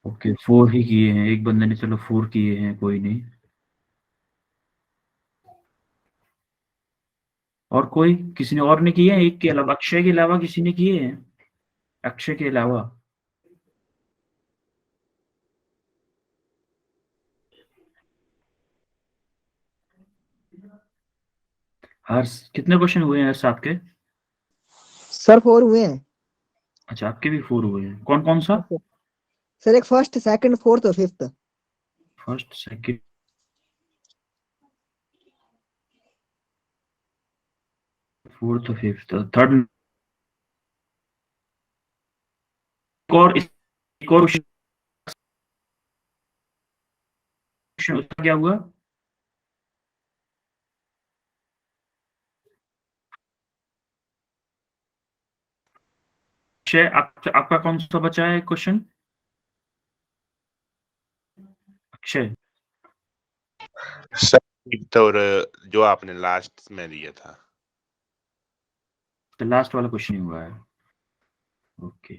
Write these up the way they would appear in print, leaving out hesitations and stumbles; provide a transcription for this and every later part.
Okay, 4 ही किए हैं एक बंदे ने, चलो 4 किए हैं, कोई नहीं। और कोई, किसी ने और ने किए हैं एक के अलावा, अक्षय के अलावा किसी ने किए हैं? अक्षय के अलावा? हर्ष, कितने क्वेश्चन हुए हैं हर्ष आपके? सर 4 हुए हैं। अच्छा, आपके भी 4 हुए हैं, कौन कौन सा? सर एक फर्स्ट, सेकंड, फोर्थ और fifth. First, second, fourth, fifth, third. एक और क्वेश्चन, उसका क्या हुआ? अक्षय, आपका कौन सा बचा है क्वेश्चन? अक्षय, सर और जो आपने लास्ट में दिया था। तो लास्ट वाला क्वेश्चन ही हुआ है। ओके,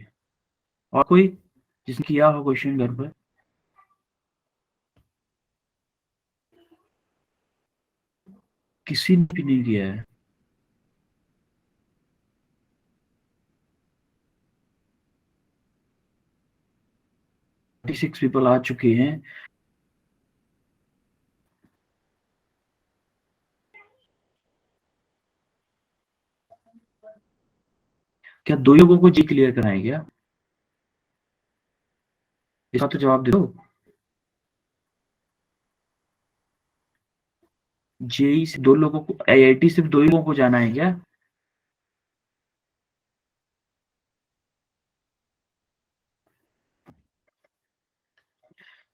और कोई जिसने किया हो क्वेश्चन घर पर? किसी ने भी नहीं किया है? सिक्स पीपल आ चुके हैं। क्या 2 लोगों को जी क्लियर कराएं क्या? इसका तो जवाब दे दो। जेई से 2 लोगों को, आईआईटी सिर्फ 2 ही लोगों को जाना है क्या?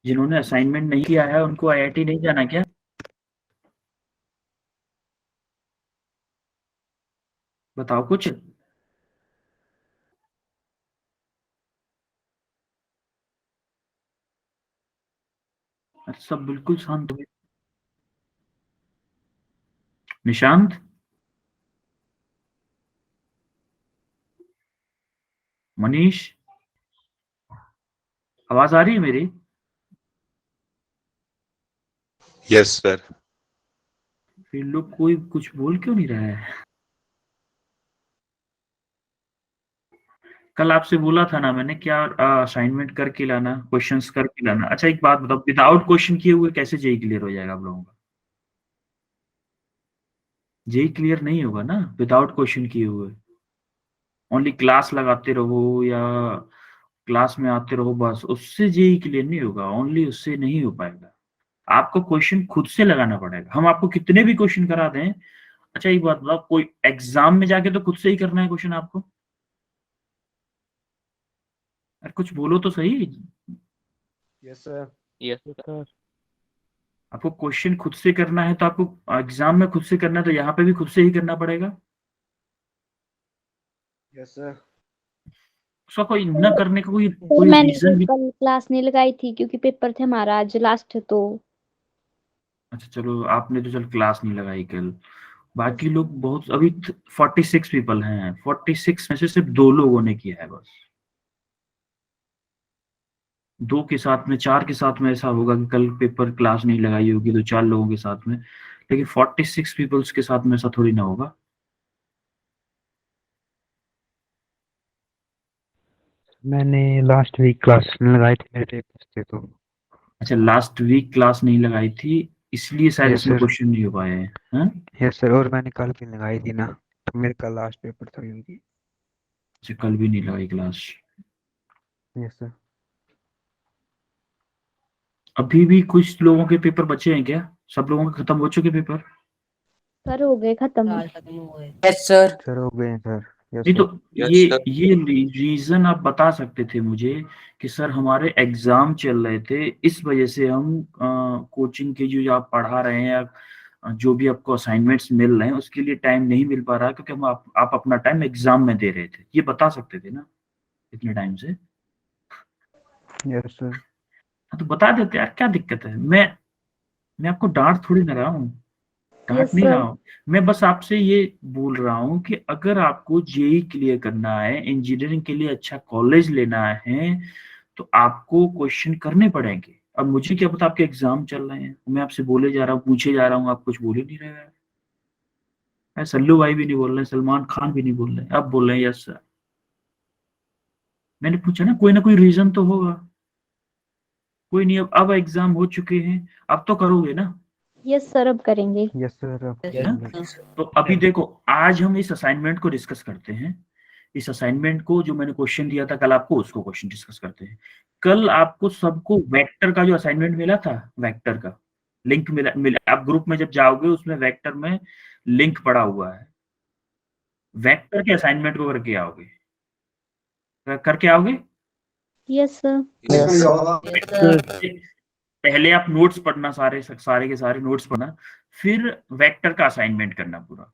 जिन्होंने असाइनमेंट नहीं किया है उनको आईआईटी नहीं जाना क्या? बताओ कुछ। अरे सब बिल्कुल शांत हो गए। निशांत, मनीष, आवाज आ रही है मेरी? Yes sir. फिर लोग कोई कुछ बोल क्यों नहीं रहा है? कल आपसे बोला था ना मैंने, क्या असाइनमेंट करके लाना, क्वेश्चंस करके लाना। अच्छा एक बात बताओ, विदाउट क्वेश्चन किए हुए कैसे जेई क्लियर हो जाएगा आप लोगों का? जेई क्लियर नहीं होगा ना विदाउट क्वेश्चन किए हुए। ओनली क्लास लगाते रहो या क्लास में आते रहो, बस उससे जेई क्लियर नहीं होगा, ओनली उससे नहीं हो पाएगा। आपको क्वेश्चन खुद से लगाना पड़ेगा, हम आपको कितने भी क्वेश्चन करा दें। अच्छा एक बात बताओ, कोई एग्जाम में जाके तो खुद से ही करना है क्वेश्चन आपको? अरे कुछ बोलो तो सही। Yes sir. Yes sir. आपको क्वेश्चन खुद से करना है तो आपको एग्जाम में खुद से करना है, तो यहाँ पे भी खुद से ही करना पड़ेगा। Yes sir. उसका कोई न करने का कोई सर कोई मैंने रीजन भी? कल क्लास नहीं लगाई थी क्योंकि पेपर थे हमारा आज लास्ट, तो अच्छा चलो, आपने तो चल क्लास नहीं लगाई कल। बाकी लोग बहुत, अभी 46 पीपल हैं, 46 में से सिर्फ 2 लोगों ने किया है बस। 2 के साथ में, 4 के साथ में ऐसा होगा कि कल पेपर क्लास नहीं लगाई होगी तो 4 लोगों के साथ में, लेकिन 46 पीपल्स के साथ में ऐसा थोड़ी ना होगा। मैंने लास्ट वीक क्लास लगाई थी, मेरे पेपर्स थे तो। अच्छा, लास्ट वीक क्लास नहीं लगाई थी इसलिए शायद यस इसमें सर। क्वेश्चन नहीं हो पाए हैं, हाँ? यस सर, और मैंने कल भी लगाई थी ना, तो मेरे कल लास्ट पेपर था उनकी। अच्छा, कल भी नहीं लगाई क्लास। Yes sir. अभी भी कुछ लोगों के पेपर बचे हैं क्या? सब लोगों के खत्म हो चुके पेपर? सर हो गए खत्म। Yes sir. सर हो गए हैं सर। यस नहीं तो सर। ये रीजन आप बता सकते थे मुझे कि सर हमारे एग्जाम चल रहे थे, इस वजह से हम कोचिंग के जो आप पढ़ा रहे हैं या जो भी आपको असाइनमेंट्स मिल रहे हैं उसके लिए टाइम नहीं मिल पा रहा है, क्योंकि हम आप अपना टाइम एग्जाम में दे रहे थे, ये बता सकते थे ना इतने टाइम से। Yes sir. हाँ, तो बता देते यार, क्या दिक्कत है? मैं आपको डांट थोड़ी ना रहा हूँ, डांट यस नहीं रहा सर। हूँ। मैं बस आपसे ये बोल रहा हूँ कि अगर आपको जेई क्लियर करना है, इंजीनियरिंग के लिए अच्छा कॉलेज लेना है, तो आपको क्वेश्चन करने पड़ेंगे। अब मुझे क्या पता आपके एग्जाम चल रहे हैं, मैं आपसे बोले जा रहा हूँ, पूछे जा रहा हूँ, आप कुछ बोल ही नहीं रहे हैं। सल्लू भाई भी नहीं बोल रहे, सलमान खान भी नहीं बोल रहे, अब बोल रहे हैं यस सर। मैंने पूछा ना कोई रीजन तो होगा। कोई नहीं, अब एग्जाम हो चुके हैं, अब तो करोगे ना। यस सर, अब करेंगे। यस सर तो अभी देखो, आज हम इस असाइनमेंट को डिस्कस करते हैं। इस असाइनमेंट को जो मैंने क्वेश्चन दिया था कल आपको, उसको क्वेश्चन डिस्कस करते हैं। कल आपको सबको वेक्टर का जो असाइनमेंट मिला था, वेक्टर का लिंक मिला। आप ग्रुप में जब जाओगे उसमें वेक्टर में लिंक पड़ा हुआ है। वेक्टर के असाइनमेंट को करके आओगे, करके आओगे। Yes sir. पहले आप नोट्स पढ़ना, सारे के सारे नोट्स पढ़ना, फिर वेक्टर का असाइनमेंट करना पूरा।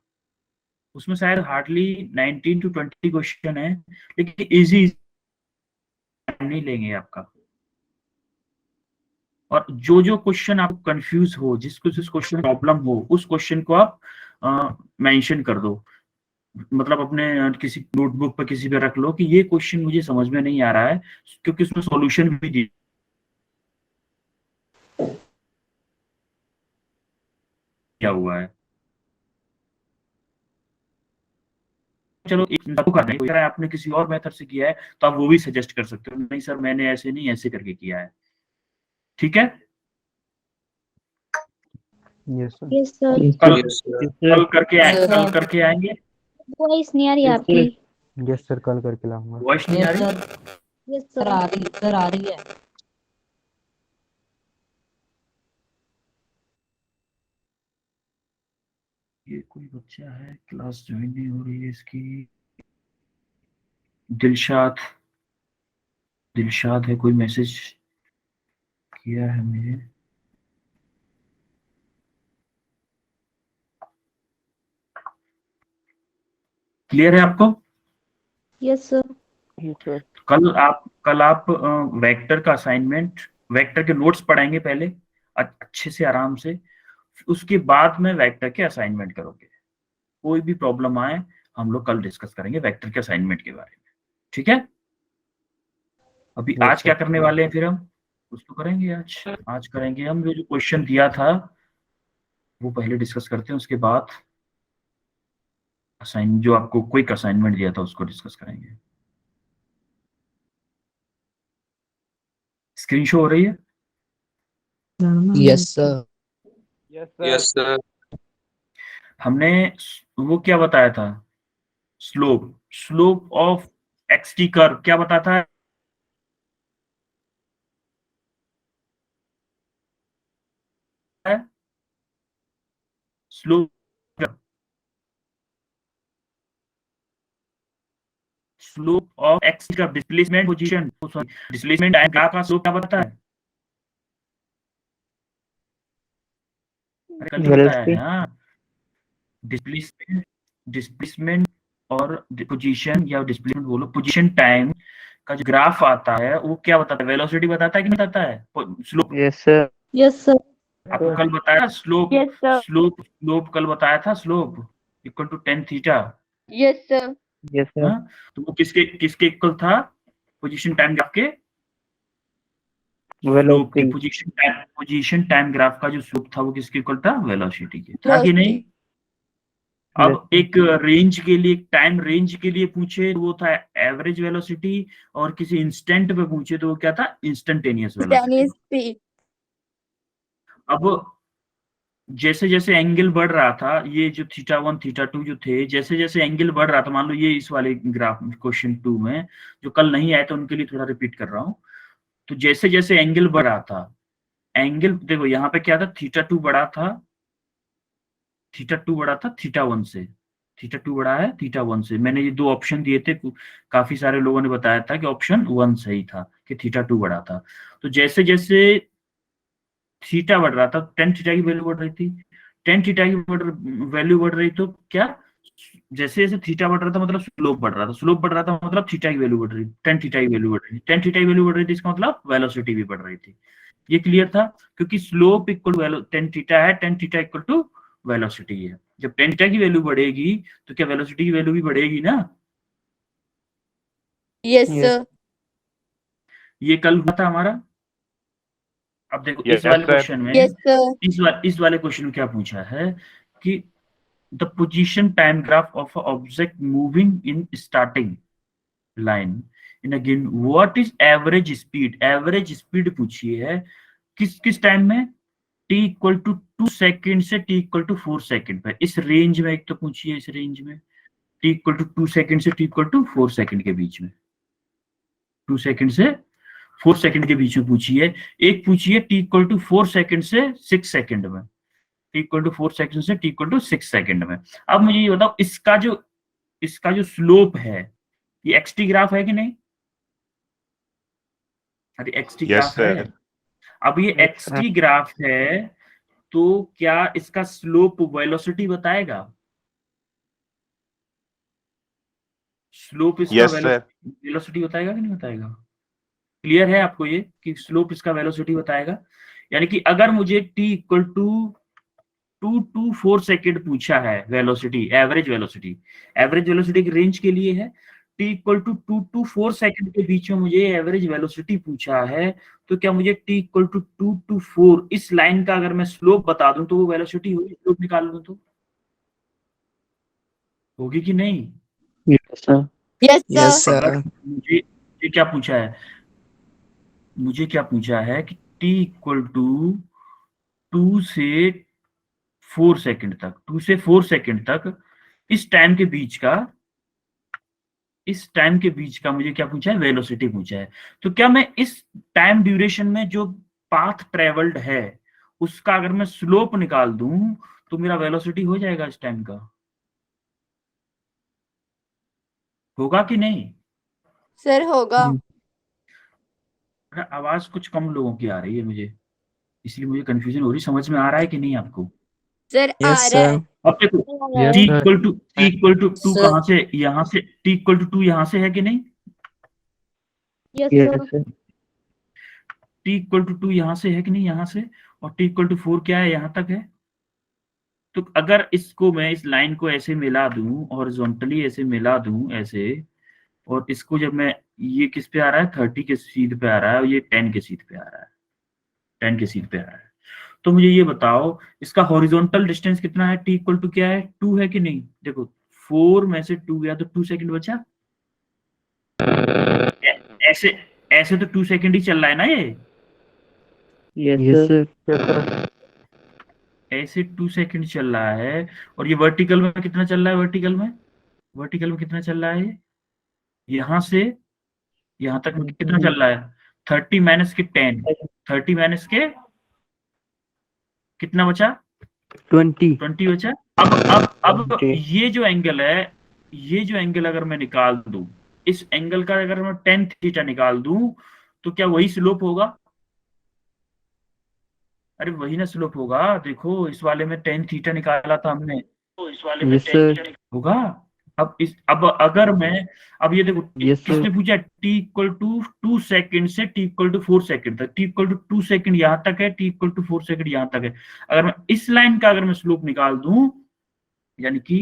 उसमें शायद हार्डली 19 to 20 क्वेश्चन है, लेकिन इजी नहीं लेंगे आपका। और जो क्वेश्चन आपको कंफ्यूज हो, जिस क्वेश्चन प्रॉब्लम हो, उस क्वेश्चन को आप मेंशन कर दो। मतलब अपने किसी नोटबुक पर किसी पे रख लो कि ये क्वेश्चन मुझे समझ में नहीं आ रहा है, क्योंकि उसमें सॉल्यूशन भी दिया हुआ है। चलो सबको करना है, अगर आपने किसी और मेथड से किया है तो आप वो भी सजेस्ट कर सकते हो, नहीं सर मैंने ऐसे नहीं ऐसे करके किया है। ठीक है, यस सर यस सर। कल करके आएंगे। वॉइस नहीं आ रही आपकी। यस सर कल करके लाऊंगा। वॉइस नहीं आ रही। Yes sir. आ रही है। ये कोई बच्चा है, क्लास ज्वाइन नहीं हो रही है इसकी। दिलशाद है, कोई मैसेज किया है मुझे। क्लियर है आपको? Yes sir. कल आप वेक्टर का असाइनमेंट, वेक्टर के नोट्स पढ़ेंगे पहले अच्छे से आराम से, उसके बाद में वेक्टर के असाइनमेंट करोगे। कोई भी प्रॉब्लम आए हम लोग कल डिस्कस करेंगे वेक्टर के असाइनमेंट के बारे में। ठीक है, अभी Yes, आज sir. क्या करने वाले हैं फिर हम, कुछ तो करेंगे आज करेंगे हम जो क्वेश्चन दिया था वो पहले डिस्कस करते हैं, उसके बाद जो आपको क्विक असाइनमेंट दिया था उसको डिस्कस करेंगे। स्क्रीन शो हो रही है? Yes sir. Yes sir. हमने वो क्या बताया था, स्लोप ऑफ एक्सटी कर्व क्या बताता है? स्लोप ऑफ एक्स का डिस्प्लेसमेंट पोजीशन, डिस्प्लेसमेंट ग्राफ का स्लोप क्या बताता है? कल ही बताया है। हाँ, डिस्प्लेसमेंट और पोजीशन, या डिस्प्लेसमेंट बोलो, पोजीशन टाइम का जो ग्राफ आता है वो क्या बताता है? वेलोसिटी बताता है कि नहीं बताता है? Slope. Yes sir yes sir. आपको कल बताया स्लोप। Yes sir. स्लोप कल बताया था, slope equal to tan theta. Yes sir. Yes sir हाँ, तो वो किसके इक्वल था? पोजीशन टाइम ग्राफ के स्लोप के। पोजीशन टाइम ग्राफ का जो स्लोप था वो किसके इक्वल था? वेलोसिटी के, था कि नहीं? अब एक रेंज के लिए, टाइम रेंज के लिए पूछे तो वो था एवरेज वेलोसिटी, और किसी इंस्टेंट पे पूछे तो वो क्या था? Instantaneous velocity. अब जैसे जैसे एंगल बढ़ रहा था, ये जो थीटा 1 थीटा 2 जो थे, जैसे जैसे एंगल बढ़ रहा था, मान लो ये इस वाले ग्राफ क्वेश्चन 2 में जो कल नहीं आए तो उनके लिए थोड़ा रिपीट कर रहा हूं, तो जैसे जैसे एंगल बढ़ रहा था, एंगल देखो यहाँ पे क्या था, थीटा 2 बढ़ा था, थीटा 1 से। थीटा 2 बढ़ा है थीटा 1 से। मैंने ये दो ऑप्शन दिए थे, काफी सारे लोगों ने बताया था कि ऑप्शन 1 सही था, कि थीटा 2 बढ़ा था। तो जैसे जैसे थीटा बढ़ रहा था, टेन थीटा की वैल्यू बढ़ रही थी, टेन थीटा की वैल्यू बढ़ रही, तो क्या, जैसे जैसे थीटा बढ़ रहा था मतलब स्लोप बढ़ रहा था, स्लोप बढ़ रहा था मतलब थीटा की वैल्यू बढ़ रही, टेन थीटा की वैल्यू बढ़ रही, टेन थीटा की वैल्यू बढ़ रही थी, इसका मतलब वेलोसिटी भी बढ़ रही थी। ये क्लियर था? क्योंकि स्लोप इक्वल टेन थीटा है, tan theta equal to velocity है। जब टेन थीटा की वैल्यू बढ़ेगी तो क्या वेलोसिटी की वैल्यू भी बढ़ेगी ना? Yes sir. ये कल हुआ था हमारा। अब देखो Yes, इस वाले sir. क्वेश्चन में यस सर इस वाले क्वेश्चन में क्या पूछा है कि the position time graph of object moving in starting line in again what is average speed पूछी है किस टाइम में, t इक्वल टू 2 सेकेंड से t इक्वल टू 4 सेकेंड पे, इस रेंज में एक तो पूछी है, इस रेंज में t इक्वल टू 2 सेकेंड से t इक्वल टू 4 सेकेंड के बीच में, 2 सेकेंड से 4 सेकेंड के बीच में पूछी है। एक पूछी है t इक्वल टू 4 सेकेंड से 6 सेकेंड में, t इक्वल टू 4 सेकेंड से t इक्वल टू 6 सेकेंड में। अब मुझे ये बताओ इसका जो स्लोप है ये xt ग्राफ है कि नहीं? अरे xt Yes, ग्राफ है। sir. अब ये xt ग्राफ है तो क्या इसका स्लोप वेलोसिटी बताएगा? स्लोप इसका Yes, sir. वेलोसिटी बताएगा कि नहीं बताएगा? क्लियर है आपको ये कि स्लोप इसका वेलोसिटी बताएगा? यानी कि अगर मुझे t equal to 2 to 4 second पूछा है वेलोसिटी, एवरेज वेलोसिटी की रेंज के लिए है, t equal to 2 to 4 second के बीच में मुझे एवरेज वेलोसिटी पूछा है, तो क्या मुझे t इक्वल टू 2 to 4 इस लाइन का अगर मैं स्लोप बता दूं तो वो वेलोसिटी होगी, स्लोप निकाल लूं तो होगी कि नहीं? Yes sir. यस अगर सर। मुझे क्या पूछा है, मुझे क्या पूछा है कि t इक्वल टू 2 से 4 सेकेंड तक, 2 से 4 सेकेंड तक इस टाइम के बीच का मुझे क्या पूछा है, वेलोसिटी पूछा है। तो क्या मैं इस टाइम ड्यूरेशन में जो पाथ ट्रेवल्ड है उसका अगर मैं स्लोप निकाल दूं तो मेरा वेलोसिटी हो जाएगा इस टाइम का, होगा कि नहीं? सर होगा। अरे आवाज कुछ कम लोगों की आ रही है मुझे, इसलिए मुझे कंफ्यूजन हो रही, समझ में आ रहा है कि नहीं आपको? सर आ यस रहा है। सर। अब देखो Yes, t sir. Equal to 2 sir. कहां से, यहां से t इक्वल टू 2 यहां से है कि नहीं? Yes yes sir sir. t equal to 2 यहां से है कि नहीं, यहां से, और t इक्वल टू 4 क्या है, यहां तक है। तो अगर इसको मैं इस लाइन को ऐसे मिला दूं, हॉरिजॉन्टली ऐसे मिला दूं ऐसे, और इसको जब मैं, ये किस पे आ रहा है, 30 के सीध पे आ रहा है और ये 10 के सीध पे आ रहा है, 10 के सीध पे आ रहा है, तो मुझे ये बताओ इसका हॉरिजॉन्टल डिस्टेंस कितना है, t इक्वल टू क्या है, 2 है कि नहीं? देखो 4 में से 2 गया तो 2 सेकंड बचा, ऐसे ऐसे तो 2 सेकंड ही चल रहा है ना ये, यस सर। ऐसे 2 सेकंड चल रहा है, और ये वर्टिकल में कितना चल रहा है, वर्टिकल में कितना चल रहा है, ये यहां से यहां तक में कितना चल रहा है, 30 माइनस के 10, 30 माइनस के कितना बचा, 20। 20 बचा। अब 20। ये जो एंगल है, ये जो एंगल अगर मैं निकाल दूं, इस एंगल का अगर मैं 10 थीटा निकाल दूं तो क्या वही स्लोप होगा? अरे वही ना स्लोप होगा, देखो इस वाले में 10 थीटा निकाला था हमने, तो इस वाले में यस 10 सर। थीटा होगा। अब अगर मैं, अब ये देखो यस सर। किसने पूछा, t इक्वल टू 2 सेकेंड से t इक्वल टू 4 सेकेंड तक, t इक्वल टू 2 सेकेंड यहां तक है, t इक्वल टू 4 सेकेंड यहां तक है। अगर मैं इस लाइन का अगर मैं स्लोप निकाल दूं, यानी कि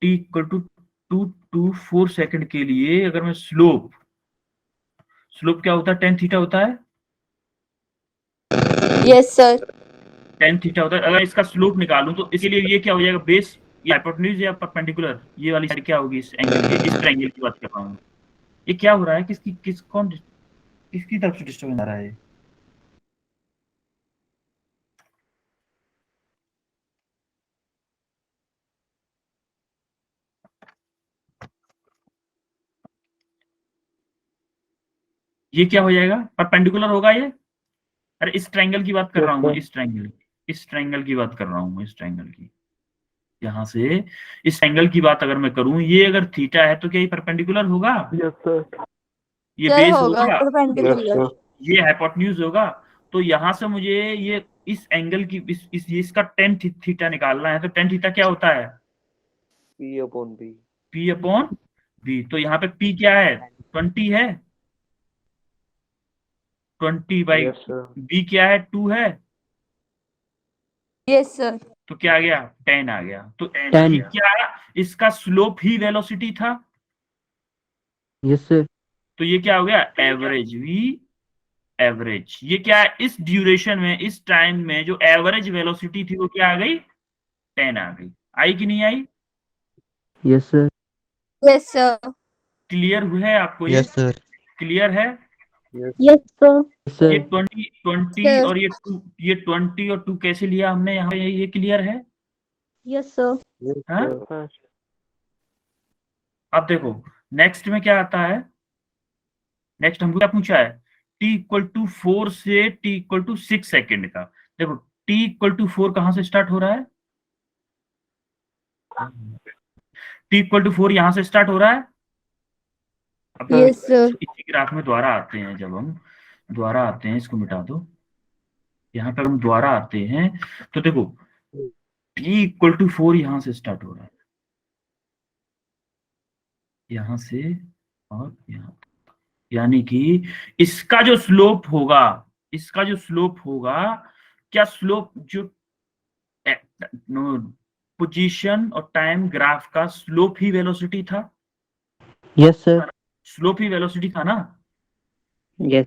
t equal to 2 to 4 second के लिए अगर मैं स्लोप क्या होता है, 10 थीटा होता है, यस सर 10 थीटा होता है। अगर इसका स्लोप निकालूं तो इसके लिए ये क्या हो जाएगा, बेस या हाइपोटेन्यूज या परपेंडिकुलर, ये वाली साइड क्या होगी, इस एंगल की, इस ट्रायंगल की बात कर रहा हूं। ये क्या हो रहा है, किसकी तरफ से डिस्टर्बेंस आ रहा है? ये क्या हो जाएगा, परपेंडिकुलर होगा ये? अरे इस ट्रायंगल की बात कर रहा हूं मैं, इस ट्रायंगल की बात कर रहा हूं मैं, इस ट्रायंगल की, यहां से इस एंगल की बात अगर मैं करूं, ये अगर थीटा है तो क्या ये परपेंडिकुलर होगा? Yes sir. ये सर बेस होगा होगा, परपेंडिकुलर। ये हाइपोटेन्यूज होगा। तो यहां से मुझे ये इस एंगल की इसका 10 थीटा निकालना है, तो 10 थीटा क्या होता है, P अपॉन V। तो यहाँ पे P क्या है, 20 है, 20 बाई V क्या है, 2 है, यस सर तो क्या आ गया, 10 आ गया। तो 10। ये क्या, इसका स्लोप ही वेलोसिटी था, यस सर। तो ये क्या हो गया, एवरेज V एवरेज। ये क्या है, इस ड्यूरेशन में, इस टाइम में जो एवरेज वेलोसिटी थी वो क्या आ गई, 10 आ गई। आई कि नहीं आई? Yes sir. Yes sir. Clear हुआ है आपको? ये यस सर। क्लियर है? Yes sir. ये सर 20 Sir. और ये 20 और 2 कैसे लिया हमने यहाँ पे, ये क्लियर है? Yes sir. हाँ? हाँ। अब देखो नेक्स्ट में क्या आता है, नेक्स्ट हमको क्या पूछा है, t=4 से t=6 सेकेंड का। देखो t=4 कहां से स्टार्ट हो रहा है, t=4 यहां से स्टार्ट हो रहा है। अब Yes sir. इसी ग्राफ में दोबारा आते हैं, जब हम दोबारा आते हैं, इसको मिटा दो, यहाँ पर हम दोबारा आते हैं तो देखो t=4 यहां से स्टार्ट हो रहा है, यहां से और यहाँ, यानी कि इसका जो स्लोप होगा, इसका जो स्लोप होगा, क्या स्लोप जो पोजीशन और टाइम ग्राफ का स्लोप ही वेलोसिटी था, यस सर। स्लोप ही वेलोसिटी था ना। यस।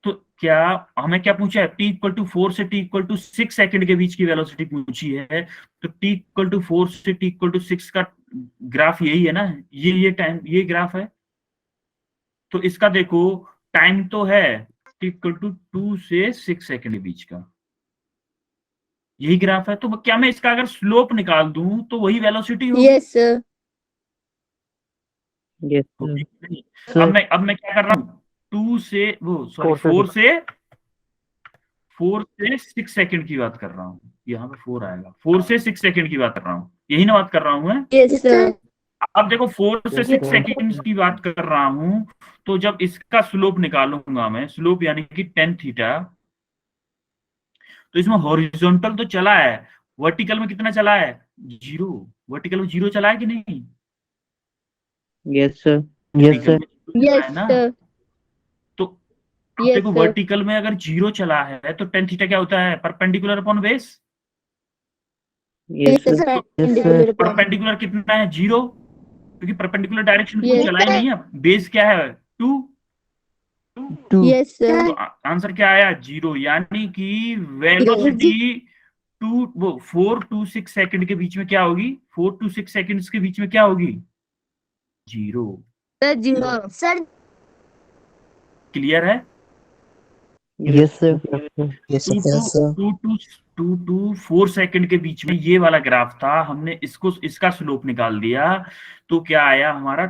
तो क्या हमें क्या पूछा है, t=4 से t=6 सेकंड के बीच की वेलोसिटी पूछी है, तो t=4 से t=6 का ग्राफ यही है ना, ये टाइम, ये ग्राफ है। तो इसका देखो टाइम तो है t=2 से 6 सेकंड के बीच का, यही ग्राफ है। तो क्या मैं इसका अगर स्लोप निकाल दूं तो वही वेलोसिटी होगी? Yes sir. यस होगी कि नहीं? सर। अब मैं क्या कर रहा हूँ, 2 से वो सॉरी 4 से 6 सेकंड की बात कर रहा हूँ, यहाँ पे 4 आएगा, 4 से 6 सेकंड की बात कर रहा हूँ, यही ना बात कर रहा हूँ मैं। Yes sir. अब देखो 4 से Yes, 6 sir. सेकंड की बात कर रहा हूँ, तो जब इसका स्लोप निकालूंगा मैं, स्लोप यानी कि tan थीटा, तो इसमें हॉरिजॉन्टल तो चला है, वर्टिकल में कितना चला है, 0। वर्टिकल में 0 चला है कि नहीं? Yes sir. Yes vertical sir. में 0 चला Yes है ना। sir. तो अब Yes देखो sir. वर्टिकल में अगर 0 चला है तो tan थीटा क्या होता है, perpendicular upon base. Yes Yes sir. sir. Yes, sir. Perpendicular upon. Perpendicular कितना है, 0, क्योंकि परपेंडिकुलर डायरेक्शन में कोई Yes, चला ही नहीं है। बेस क्या है, 2। 2। Yes तो sir. आंसर क्या आया, 0, यानी कि वेलोसिटी 4 to 6 सेकंड के बीच में क्या होगी, 4 to 6 सेकंड्स के बीच में क्या होगी, 0। Sir 0. Sir. क्लियर है? Yes sir. Yes 2 to 4 second के बीच में ये वाला ग्राफ था, हमने इसका स्लोप निकाल दिया, तो क्या आया हमारा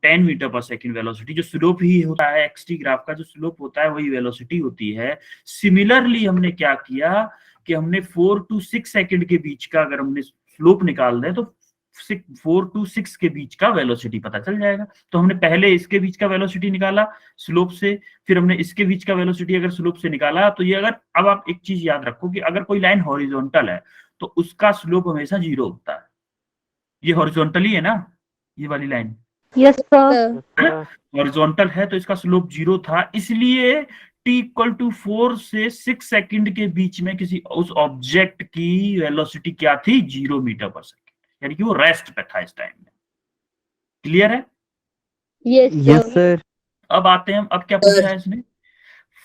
10 मीटर पर सेकंड वेलोसिटी। जो स्लोप ही होता है एक्सटी ग्राफ का, जो स्लोप होता है वही वेलोसिटी होती है। सिमिलरली हमने क्या किया कि हमने 4 to 6 सेकंड के बीच का अगर हमने स्लोप निकाल दें तो 4 to 6 के बीच का वेलोसिटी पता चल जाएगा। तो हमने पहले इसके बीच का वेलोसिटी निकाला स्लोप से, फिर हमने इसके बीच का वेलोसिटी अगर स्लोप से निकाला, तो ये अगर, अब आप एक चीज याद रखो कि अगर कोई लाइन हॉरिजॉन्टल है तो उसका स्लोप हमेशा 0 होता है। ये हॉरिजॉन्टल ही है ना, ये वाली line yes sir. Sir. Horizontal है, तो इसका स्लोप 0 था, इसलिए t=4 से 6 सेकंड के बीच में किसी उस ऑब्जेक्ट की वेलोसिटी क्या थी, 0 मीटर पर सेकंड, यानी कि वो रेस्ट पे था इस टाइम में। क्लियर है? Yes yes sir. सर। अब आते हैं, अब क्या पूछा है इसने,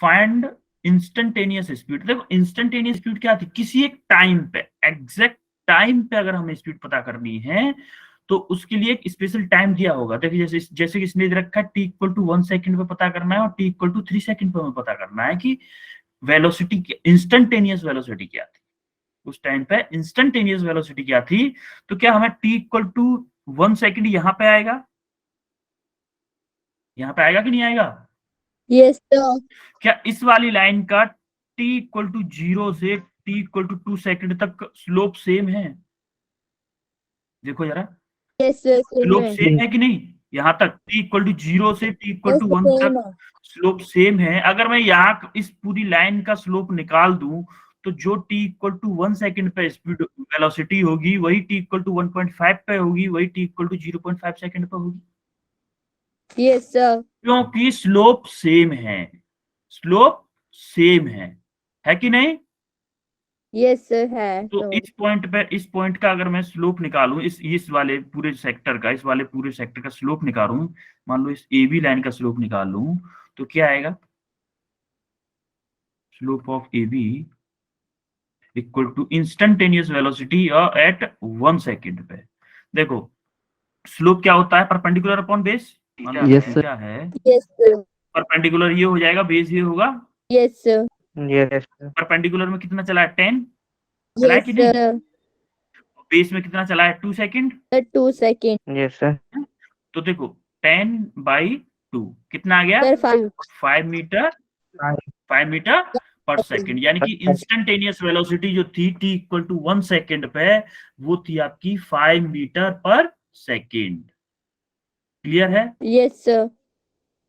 फाइंड इंस्टेंटेनियस स्पीड। देखो इंस्टेंटेनियस स्पीड क्या थी, किसी एक टाइम पे, एग्जैक्ट टाइम पे अगर हमें स्पीड पता करनी है तो उसके लिए एक स्पेशल टाइम दिया होगा। देखिए जैसे कि इसने रखा है t=1 सेकंड पे पता करना है और t=3 सेकंड पे हमें पता करना है कि वेलोसिटी, इंस्टेंटेनियस वेलोसिटी क्या थी उस टाइम पे, इंस्टेंटेनियस वेलोसिटी क्या थी। तो क्या हमें t=1 सेकंड यहाँ पे आएगा, यहाँ पे आएगा कि नहीं आएगा? Yes sir. क्या इस वाली लाइन का t=0 से t=2 सेकंड तक स्लोप सेम है? देखो जरा, Yes sir. Slope Same. Same है कि नहीं, यहाँ तक t=0 से t=1 Yes, तक same. स्लोप सेम है। अगर मैं यहाँ इस पूरी लाइन का स्लोप निकाल दूं तो जो t=1 सेकंड पे स्पीड वेलोसिटी होगी वही t=1.5 पे होगी, वही t=0.5 सेकंड पे होगी, Yes sir. क्योंकि स्लोप सेम है, स्लोप सेम है कि नहीं? Yes sir है तो तो इस पॉइंट का अगर मैं स्लोप निकालूं, इस वाले पूरे सेक्टर का, इस वाले पूरे सेक्टर का स्लोप निकालूं, मान लो इस AB लाइन का स्लोप निकाल लूं, तो क्या आएगा, slope of A B equal to instantaneous velocity at 1 second पे। देखो स्लोप क्या होता है, perpendicular upon base. Yes, sir. क्या है Yes, sir. परपेंडिकुलर, ये हो जाएगा, बेस ये होगा। Yes, sir. Yes, sir. Perpendicular में कितना चला है, 10 चला है Yes, कि नहीं? sir. बेस में कितना चला है, 2 सेकेंड। 2 seconds. Yes, sir. तो देखो 10/2 कितना आ गया, Sir, 5. 5 metre per second. यानी कि इंस्टेंटेनियस वेलोसिटी जो थी t इक्वल टू 1 सेकेंड पे, वो थी आपकी 5 मीटर पर सेकेंड। क्लियर है? Yes, sir.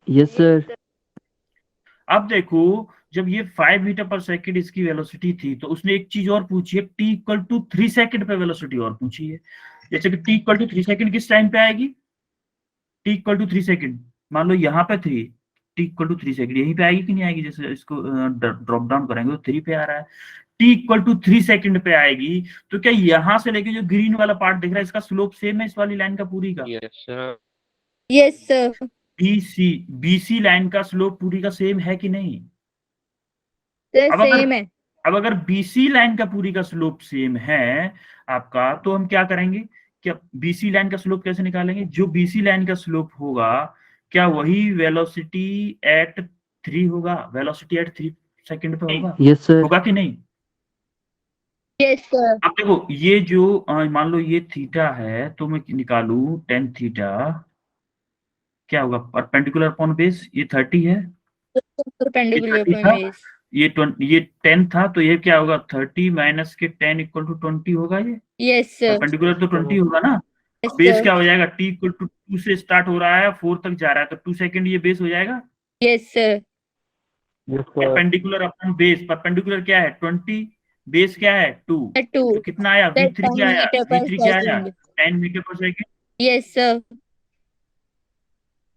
Yes, sir. अब देखो जब ये 5 मीटर पर सेकेंड इसकी वेलोसिटी थी, तो उसने एक चीज और पूछी है, t इक्वल टू 3 सेकेंड पे वेलोसिटी और पूछी है। जैसे कि t इक्वल टू 3 सेकेंड किस टाइम पे आएगी, t इक्वल टू 3 सेकेंड, मान लो यहाँ पे 3, t इक्वल टू 3 सेकेंड यहीं पे आएगी कि नहीं आएगी? जैसे इसको ड्रॉप डाउन करेंगे तो 3 पे आ रहा है, t इक्वल टू 3 सेकेंड पे आएगी। तो क्या यहाँ से लेके जो ग्रीन वाला पार्ट दिख रहा है, इसका स्लोप सेम है इस वाली लाइन का पूरी का? Yes, sir. Yes, sir. BC line का स्लोप पूरी का सेम है कि नहीं? Sir, अब अगर same है. अब अगर बीसी लाइन का पूरी का स्लोप सेम है आपका, तो हम क्या करेंगे, क्या बीसी लाइन का स्लोप कैसे निकालेंगे? जो बीसी लाइन का स्लोप होगा, क्या वही वेलोसिटी एट 3 होगा, वेलोसिटी एट 3 सेकेंड पे होगा? Yes, sir. होगा कि नहीं? Yes, sir. अब देखो ये जो मान लो ये थीटा है, तो मैं निकालू टेन थीटा, क्या होगा, परपेंडिकुलर अपॉन बेस, ये 30 है, Perpendicular ये 30 upon था, base. ये 10 था, तो ये क्या होगा, 30 माइनस के 10 इक्वल टू 20 होगा। ये Yes, sir. परपेंडिकुलर तो 20 होगा ना। Yes, base sir. क्या हो जाएगा, t इक्वल टू 2 से स्टार्ट हो रहा है 4 तक जा रहा है, तो 2 सेकेंड ये बेस हो जाएगा। Yes, sir. Yes, sir. Perpendicular upon base, perpendicular क्या है 20, बेस क्या है 2, 2. तो कितना आया, Sir, v3 क्या 10 आया, meter per v3 क्या आया, second. 10 metre per second. Yes, sir.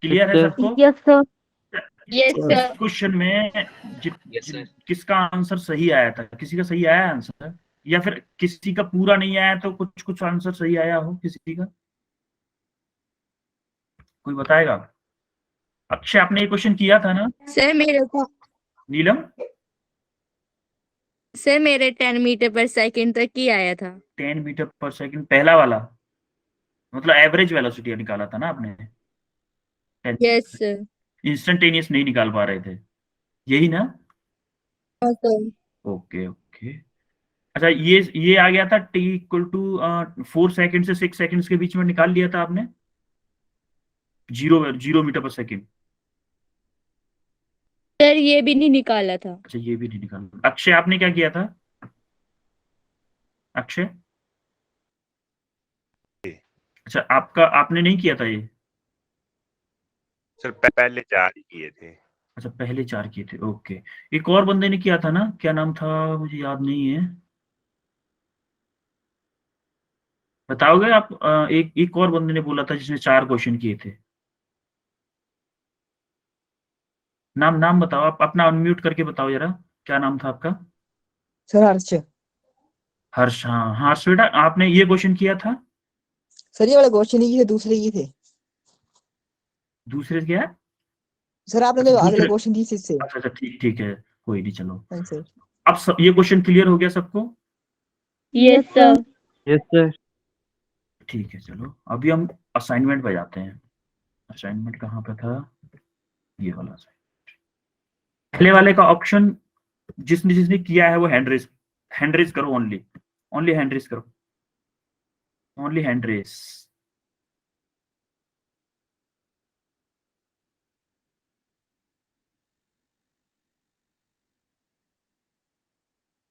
Clear है Yes, sir. सबको? Yes, sir. Yes, इस sir. क्वेश्चन में Yes, sir. किसका आंसर सही आया था, किसी का सही आया आंसर, या फिर किसी का पूरा नहीं आया, तो कुछ कुछ आंसर सही आया हो किसी का, कोई बताएगा? अक्षय आपने ये क्वेश्चन किया था ना? Sir, मेरे को नीलम सर मेरे 10 मीटर पर सेकंड तक ही आया था. 10 मीटर पर सेकंड पहला वाला, मतलब एवरेज वेलोसिटी निकाला था ना आपने? Yes, sir. इंस्टेंटेनियस नहीं निकाल पा रहे थे, यही ना? Okay. Okay okay. अच्छा ये आ गया था, t इक्वल टू 4 सेकंड से 6 सेकंड्स के बीच में निकाल लिया था आपने, 0 मीटर पर सेकंड। सर ये भी नहीं निकाला था. अच्छा ये भी नहीं निकाला। अक्षय आपने क्या किया था, अक्षय? अच्छा आपने नहीं किया था ये? सर पहले 4 ही किए थे। अच्छा पहले 4 किए थे, ओके। एक और बंदे ने किया था ना, क्या नाम था, मुझे याद नहीं है, बताओगे आप? एक और बंदे ने बोला था जिसने 4 क्वेश्चन किए थे, नाम बताओ आप, अपना अनम्यूट करके बताओ जरा, क्या नाम था आपका? सर हर्ष। हर्ष, हाँ हर्ष बेटा, आपने ये क्वेश्चन किया था? सर ये वाले क्वेश्चन ही थे, दूसरे ही थे दूसरे क्या? सर, आपने तो अगले क्वेश्चन दिए इससे। अच्छा ठीक ठीक है, कोई नहीं, चलो। हाँ सर। अब ये क्वेश्चन क्लियर हो गया सबको? Yes, sir. Yes, sir. ठीक है, चलो अभी हम असाइनमेंट पे जाते हैं। असाइनमेंट कहाँ पे था, ये वाला असाइनमेंट। पहले वाले का ऑप्शन जिसने जिसने किया है वो हैंड रेज करो, ओनली हैंड रेज करो, only hand raise.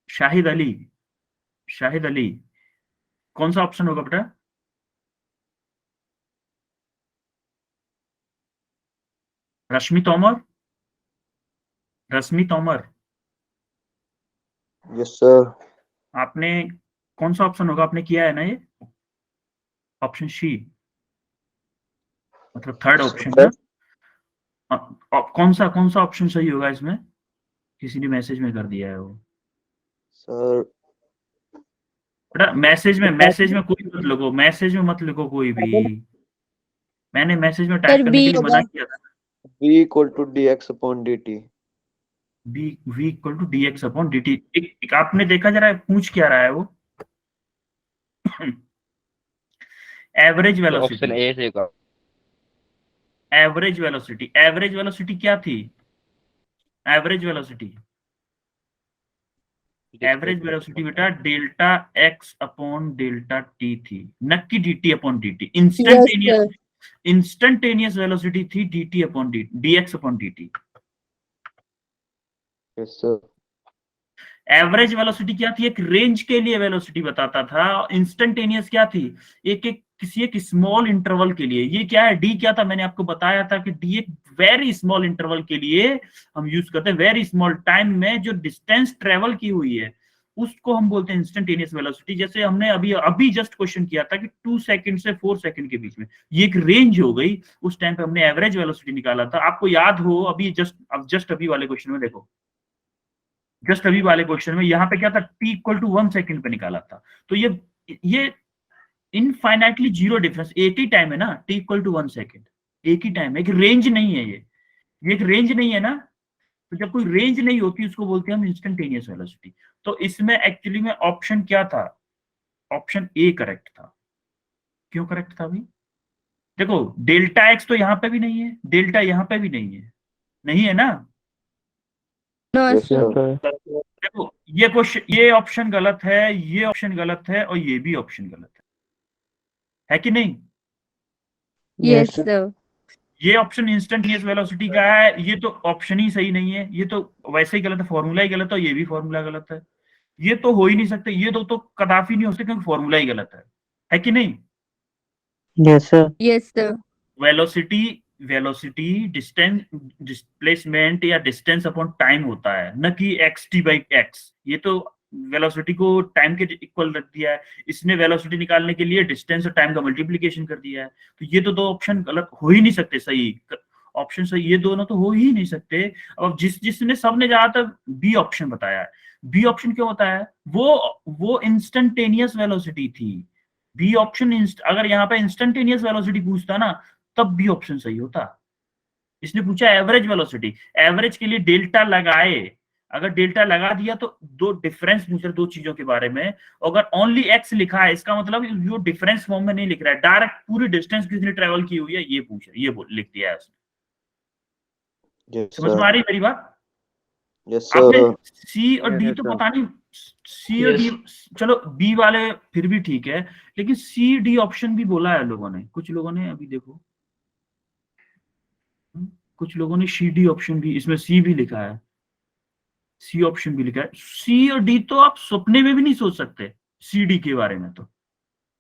Shahid Ali, कौन सा ऑप्शन होगा बेटा? रश्मि तोमर। Yes sir. आपने कौन सा ऑप्शन होगा, आपने किया है ना ये ऑप्शन सी, मतलब थर्ड ऑप्शन ना? कौन सा ऑप्शन सही होगा इसमें? किसी ने मैसेज में कर दिया है वो सर। बेटा, मैसेज में कोई मत लिखो, मैसेज में मत लिखो कोई भी, मैंने मैसेज में टाइप करने के लिए मना किया था। v = dx/dt। v equal to dx upon dt। एक आपने देखा जरा पूछ क्या रहा है वो एवरेज ऑप्शन वेलोसिटी, ए से का एवरेज वेलोसिटी, एवरेज वेलोसिटी क्या थी? एवरेज वेलोसिटी, एवरेज वेलोसिटी बेटा delta x upon delta t थी, न कि dt upon dt। Yes, instantaneous velocity थी dt upon dx upon dt। Yes, sir. Average velocity क्या थी? एक रेंज के लिए वेलोसिटी बताता था। इंस्टेंटेनियस क्या थी? किसी एक स्मॉल इंटरवल के लिए। ये क्या है? डी क्या था? मैंने आपको बताया था कि डी एक वेरी स्मॉल इंटरवल के लिए हम यूज करते हैं। वेरी स्मॉल टाइम में जो डिस्टेंस ट्रेवल की हुई है उसको हम बोलते हैं इंस्टेंटेनियस वेलोसिटी। जैसे हमने अभी जस्ट क्वेश्चन किया था कि 2 सेकंड से 4 सेकंड के बीच में, ये एक रेंज हो गई। उस टाइम पे हमने एवरेज वेलोसिटी निकाला था। आपको याद हो जस्ट अभी वाले क्वेश्चन में देखो, जस्ट अभी वाले क्वेश्चन में यहाँ पे क्या था? t इक्वल टू 1 सेकंड पे निकाला था। तो ये इनफाइनाइटली जीरो डिफरेंस, एक ही टाइम है ना, t इक्वल टू 1 सेकंड, एक ही टाइम है, एक रेंज नहीं है। ये एक रेंज नहीं है ना। तो जब कोई रेंज नहीं होती उसको बोलते हैं हम इंस्टेंटेनियस वेलोसिटी। तो इसमें एक्चुअली में ऑप्शन क्या था? ऑप्शन ए करेक्ट था। क्यों करेक्ट था भाई? देखो डेल्टा एक्स तो यहाँ पे भी नहीं है, डेल्टा यहाँ पे भी नहीं है, नहीं है ना। no, Yes, sir. sir. देखो ये क्वेश्चन, ये ऑप्शन गलत है, ये ऑप्शन गलत है और ये भी ऑप्शन गलत है कि नहीं? Yes, sir. ये ऑप्शन इंस्टेंटेनियस वेलोसिटी का है, ये तो ऑप्शन ही सही नहीं है, ये तो वैसे ही गलत है, फॉर्मूला ही गलत है, ये भी फॉर्मूला गलत है। ये तो हो ही नहीं सकते, ये तो कदापि नहीं हो सकते क्योंकि फॉर्मूला ही गलत है कि नहीं? Yes sir Yes, sir. Velocity, velocity distance, displacement या डिस्टेंस अपॉन टाइम होता है, न कि xt/x। ये तो वेलोसिटी को टाइम के इक्वल रख दिया है, इसने वेलोसिटी निकालने के लिए डिस्टेंस और टाइम का मल्टीप्लिकेशन कर दिया है। तो ये तो दो ऑप्शन गलत हो ही नहीं सकते, सही ऑप्शन सही ये दोनों तो हो ही नहीं सकते। अब जिसने सबने ज्यादातर बी ऑप्शन बताया है। बी ऑप्शन क्यों बताया है? वो इंस्टेंटेनियस वेलोसिटी थी। बी ऑप्शन, अगर यहाँ पे इंस्टेंटेनियस वेलोसिटी पूछता ना तब बी ऑप्शन सही होता। इसने पूछा एवरेज वेलोसिटी, एवरेज के लिए डेल्टा लगाए, अगर डेल्टा लगा दिया तो दो डिफरेंस पूछ रहे, दो चीजों के बारे में। अगर ओनली एक्स लिखा है इसका मतलब जो डिफरेंस फॉर्म में नहीं लिख रहा है, डायरेक्ट पूरी डिस्टेंस किसने ट्रेवल की हुई है ये पूछ रहे, ये लिख दिया है उसने। Yes, समझ में आ sir. रही है मेरी बात? Yes, आपने sir. सी और डी तो पता नहीं, सी और डी चलो बी वाले फिर भी ठीक है, लेकिन सी डी ऑप्शन भी बोला है लोगों ने, कुछ लोगों ने। अभी देखो कुछ लोगों ने सी डी ऑप्शन भी, इसमें सी भी लिखा है, सी ऑप्शन भी लिखा है। सी और डी तो आप सपने में भी नहीं सोच सकते। सी डी के बारे में तो,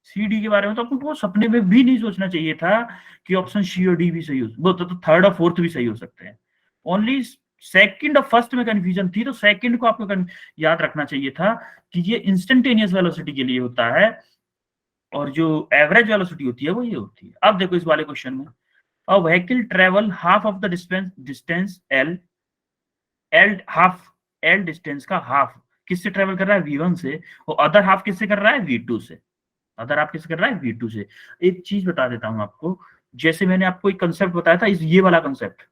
सी डी के बारे में तो आपको सपने में भी नहीं सोचना चाहिए था कि ऑप्शन सी और डी भी सही हो, वो तो थर्ड और फोर्थ भी सही हो सकते हैं। ओनली सेकंड और फर्स्ट में कंफ्यूजन थी, तो सेकंड को आपको याद रखना चाहिए था कि ये इंस्टेंटेनियस वेलोसिटी के लिए होता है और जो एवरेज वेलोसिटी होती है वो ये होती है। अब देखो इस वाले क्वेश्चन में, a vehicle travel half of the distance L distance का हाफ किससे ट्रेवल कर रहा है? v1 से, और अदर हाफ किससे कर रहा है? v2 से। अदर हाफ किससे कर रहा है? v2 से। एक चीज बता देता हूं आपको, जैसे मैंने आपको एक कंसेप्ट बताया था, ये वाला कंसेप्ट।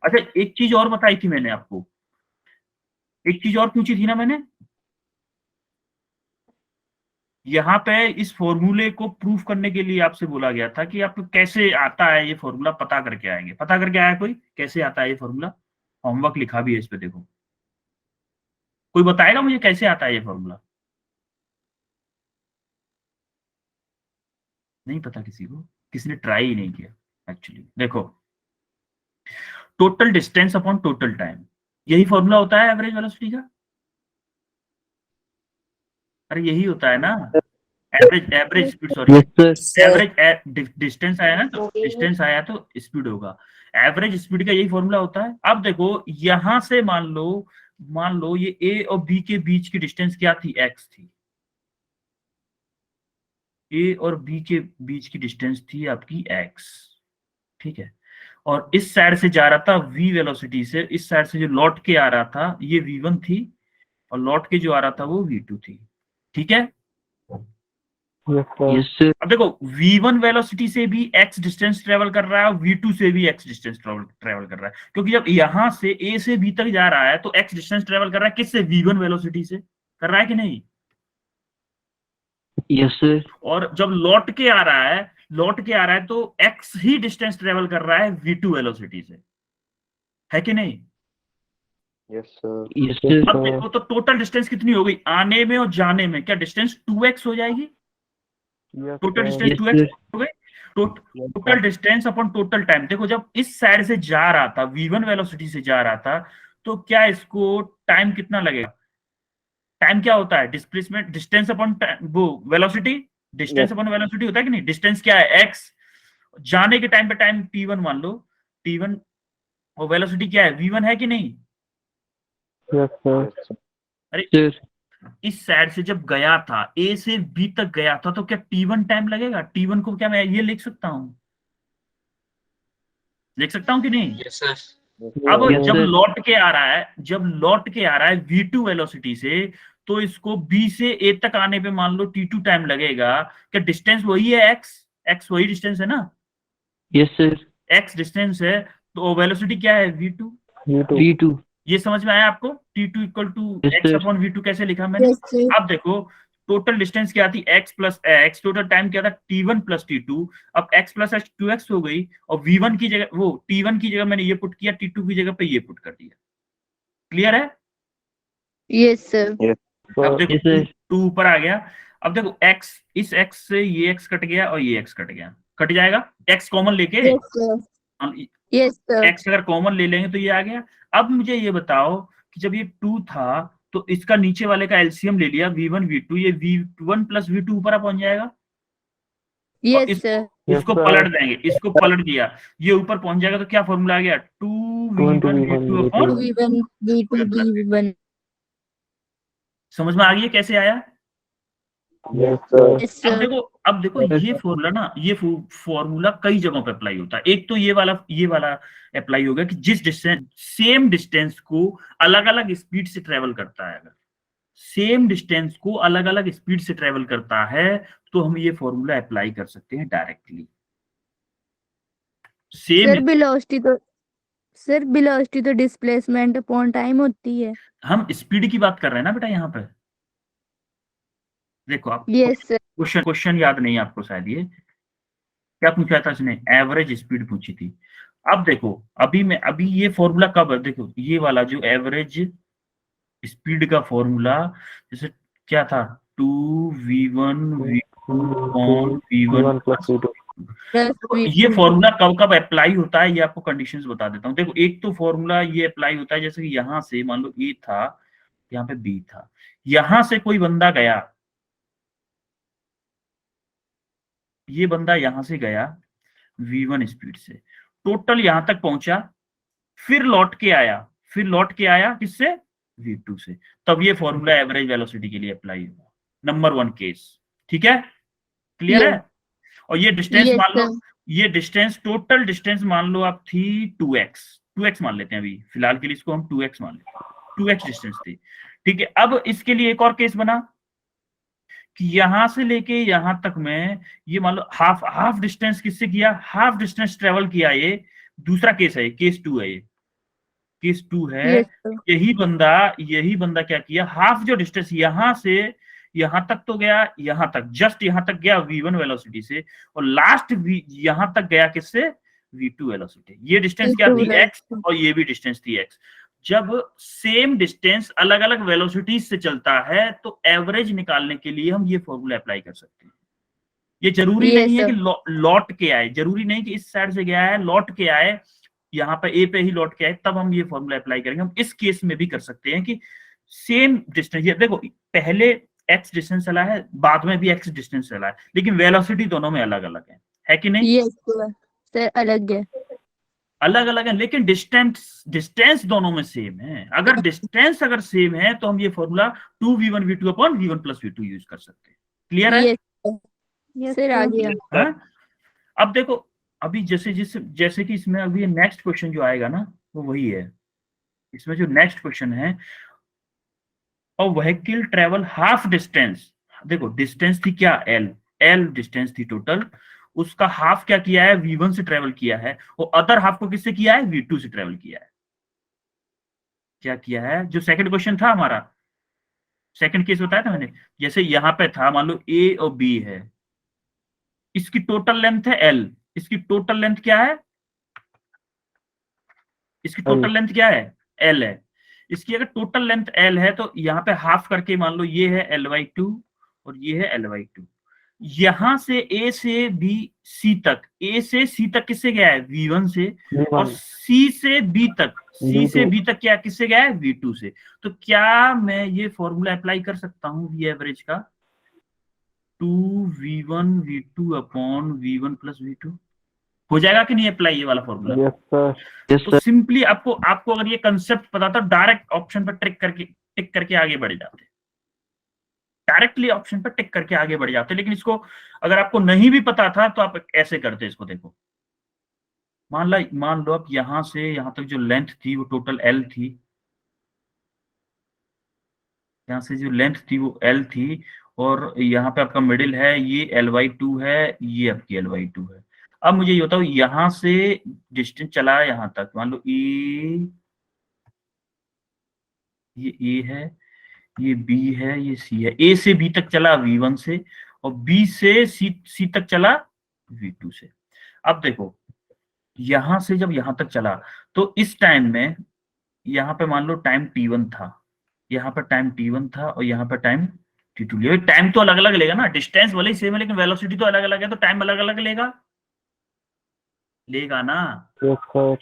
अच्छा एक चीज और बताई थी मैंने आपको, एक चीज और पूछी थी ना मैंने, यहाँ पे इस फॉर्मूले को प्रूफ करने के लिए आपसे बोला गया था कि आपको कैसे आता है ये फॉर्मूला, पता करके आएंगे। पता करके आया कोई कैसे आता है ये फॉर्मूला? होमवर्क लिखा भी है इस पे, देखो कोई बताएगा मुझे कैसे आता है ये फॉर्मूला? नहीं पता किसी को, किसी ने ट्राई ही नहीं किया एक्चुअली। देखो total distance upon total time, यही फॉर्मूला होता है एवरेज वेलोसिटी का। अरे यही होता है ना, average speed, sorry average distance आया ना, तो डिस्टेंस आया तो स्पीड होगा, एवरेज स्पीड का यही फॉर्मूला होता है। अब देखो यहां से मान लो ये ए और बी के बीच की डिस्टेंस क्या थी? एक्स थी। ए और बी के बीच की डिस्टेंस थी आपकी एक्स, ठीक है। और इस साइड से जा रहा था v वेलोसिटी से, इस साइड से जो लौट के आ रहा था ये v1 थी, और लौट के जो आ रहा था वो v2 थी, ठीक है। Yes sir. अब देखो v1 वेलोसिटी से भी x डिस्टेंस ट्रेवल कर रहा है और v2 से भी x डिस्टेंस ट्रेवल कर रहा है, क्योंकि जब यहां से a से b तक जा रहा है तो x डिस्टेंस ट्रेवल कर रहा है किससे? v1 वेलोसिटी से कर रहा है कि नहीं? Yes sir. और जब लौट के आ रहा है तो x ही डिस्टेंस ट्रेवल कर रहा है v2 वेलोसिटी से, है कि नहीं? Yes, sir. Yes sir. अब देखो तो टोटल डिस्टेंस कितनी हो गई आने में और जाने में? क्या डिस्टेंस 2x हो जाएगी? Yes, total sir. Distance Yes, 2x sir. हो गई। Total distance upon total time. देखो जब इस साइड से जा रहा था, v1 वेलोसिटी से जा रहा था, तो क्या इसको टाइम कितना लगेगा? टाइम क्या होता है? डिस्प्लेसमेंट, डिस्टेंस अपॉन वो वेलोसिटी, डिस्टेंस अपॉन वेलोसिटी होता है कि नहीं? डिस्टेंस क्या है? x। जाने के टाइम पे टाइम t1 मान लो, t1, और वेलोसिटी क्या है? v1 है कि नहीं? Yes, sir. अरे सर इस साइड से जब गया था, a से b तक गया था, तो क्या t1 टाइम लगेगा? t1 को क्या मैं ये लिख सकता हूं कि नहीं? Yes, sir. अब Yes, जब sir. लौट के आ रहा है v2 वेलोसिटी से, तो इसको b से a तक आने पे मान लो t2 टाइम लगेगा। क्या डिस्टेंस वही है? x वही डिस्टेंस है ना? Yes sir. x डिस्टेंस है, तो वेलोसिटी क्या है? v2। V2। ये समझ में आया आपको? t2 equal to Yes, x sir. Upon v2 कैसे लिखा मैंने? Yes, sir. अब देखो टोटल डिस्टेंस क्या थी? x plus x। Total time क्या था? t1 plus t2। अब x प्लस x 2x हो गई, और v1 की जगह, वो t1 की जगह मैंने ये पुट किया, t2 की जगह पे ये पुट कर दिया। क्लियर है? Yes, sir. अब देखो Yes, sir. 2 ऊपर आ गया। अब देखो x, इस x से ये x कट गया और ये x कट गया, कट जाएगा। x कॉमन लेके, Yes, sir. Yes, sir. x अगर कॉमन ले लेंगे तो ये आ गया। अब मुझे ये बताओ कि जब ये 2 था तो इसका नीचे वाले का एलसीएम ले लिया, v1 v2, ये v1 प्लस v2 ऊपर पहुंच जाएगा। Yes, इस- sir. इसको पलट देंगे, इसको पलट दिया, ये ऊपर पहुंच जाएगा, तो क्या फॉर्मूला आ गया? 2v1 v2 upon. V1, V2, V1. समझ में आ गई है कैसे आया? Yes, sir. Yes, अब sir. देखो, ये फॉर्मूला ना, ये फॉर्मूला कई जगहों पे अप्लाई होता है। एक तो ये वाला अप्लाई होगा कि जिस डिस्टेंस, सेम डिस्टेंस को अलग अलग स्पीड से ट्रेवल करता है, अगर सेम डिस्टेंस को अलग अलग स्पीड से ट्रेवल करता है तो हम ये फॉर्मूला अप्लाई कर सकते हैं डायरेक्टली। सेम Sir, velocity तो displacement upon time होती है। हम स्पीड की बात कर रहे हैं ना बेटा यहाँ पे। देखो आप Yes, sir. क्वेश्चन याद नहीं है आपको शायद, ये क्या पूछा था इसने? एवरेज स्पीड पूछी थी। अब देखो अभी ये फॉर्मूला कब है? देखो ये वाला जो एवरेज स्पीड का फॉर्मूला, जैसे क्या था? 2v1 v1 plus V2. Plus ये V2. फॉर्मूला कब कब अप्लाई होता है ये आपको कंडीशंस बता देता हूँ। देखो एक तो फॉर्मूला ये अप्लाई होता है जैसे कि यहां से मान लो ए था, यहाँ पे बी था, यहां से कोई बंदा गया, ये बंदा यहां से गया v1 स्पीड से, टोटल यहां तक पहुंचा, फिर लौट के आया किससे? v2 से। तब ये फॉर्मूला एवरेज वेलोसिटी के लिए अप्लाई होगा। नंबर 1 केस, ठीक है? Clear Yes. है? और ये डिस्टेंस Yes, मान लो, sir. ये डिस्टेंस, टोटल डिस्टेंस मान लो आप थी 2x मान लेते हैं अभी फिलहाल के लिए, इसको हम 2x मान लेते हैं, 2x डिस्टेंस थी, ठीक है? अब इसके लिए एक और केस बना कि यहां से लेके यहां तक में ये मान लो हाफ डिस्टेंस किससे किया? हाफ डिस्टेंस ट्रेवल किया। ये दूसरा केस है, केस 2 है, ये केस 2 है। Yes, sir. यही बंदा क्या किया? हाफ जो डिस्टेंस यहां से यहां तक तो गया, यहां तक, जस्ट यहां तक गया v1 वेलोसिटी से, और लास्ट यहां तक गया किससे? v2 velocity. ये डिस्टेंस क्या थी? x, और ये भी डिस्टेंस थी x। जब सेम डिस्टेंस अलग अलग वेलोसिटीज से चलता है तो एवरेज निकालने के लिए हम ये फॉर्मूला अप्लाई कर सकते हैं। ये जरूरी Yes, नहीं है sir. कि लौट के आए, जरूरी नहीं कि इस साइड से गया है लौट के आए, यहाँ पे ए पे ही लौट के आए, तब हम ये फॉर्मूला अप्लाई करेंगे। हम इस केस में भी कर सकते हैं कि सेम डिस्टेंस, ये देखो पहले x डिस्टेंस चला है, बाद में भी x डिस्टेंस चला है, लेकिन वेलोसिटी दोनों में अलग अलग है कि नहीं? Yes, sir. Sir, अलग है। अलग अलग है, लेकिन डिस्टेंस दोनों में सेम है। अगर डिस्टेंस सेम है तो हम ये formula 2v1 v2 upon v1 plus v2 use कर सकते हैं। क्लियर है? Yes, sir. Sir, आ गया। हाँ? अब देखो अभी जैसे कि इसमें अभी नेक्स्ट क्वेश्चन जो आएगा ना वो वही है। इसमें जो नेक्स्ट क्वेश्चन है, और व्हीकल ट्रेवल हाफ डिस्टेंस, देखो डिस्टेंस थी क्या? l, L डिस्टेंस थी टोटल, उसका हाफ क्या किया है, V1 से ट्रेवल किया है, और अदर हाफ को किससे किया है, V2 से ट्रेवल किया है। क्या किया है, जो सेकंड क्वेश्चन था हमारा, सेकंड केस बताया था मैंने, जैसे यहां पे था, मान लो A और B है, इसकी टोटल लेंथ है L, इसकी टोटल लेंथ क्या है, इसकी टोटल लेंथ क्या है, L है। इसकी अगर टोटल लेंथ L है तो यहाँ पे हाफ करके मान लो ये है L/2 और ये है L/2। यहां से A से B C तक, A से C तक किससे गया है, V1 से, और C से B तक, C से B तक क्या किससे गया है, V2 से। तो क्या मैं ये फॉर्मूला अप्लाई कर सकता हूँ V एवरेज का, 2V1 V2 upon V1 plus V2, हो जाएगा कि नहीं अप्लाई ये वाला फॉर्मूला? Yes sir. तो सिंपली आपको अगर ये कंसेप्ट पता था, डायरेक्ट ऑप्शन पर टिक करके आगे बढ़ जाते, डायरेक्टली ऑप्शन पर टिक करके आगे बढ़ जाते। लेकिन इसको अगर आपको नहीं भी पता था तो आप ऐसे करते, इसको देखो, मान लो अब यहां से यहां तक जो लेंथ थी वो टोटल L थी, यहां से जो लेंथ थी वो L थी, और यहाँ पे आपका मिडिल है, ये L/2 है, ये आपकी L/2 है। अब मुझे ये बताओ, यहां से डिस्टेंस चला यहां तक, मान लो ये A है, ये B है, ये C है, A से B तक चला V1 से, और B से C तक चला V2 से। अब देखो, यहां से जब यहां तक चला तो इस टाइम में यहाँ पे मान लो टाइम T1 था, यहाँ पर टाइम T1 था, और यहाँ पर टाइम T2 लिया। टाइम तो अलग अलग लेगा ना, डिस्टेंस भले ही सेम है लेकिन वेलोसिटी तो अलग अलग है, तो टाइम अलग अलग लेगा ना। Yes sir.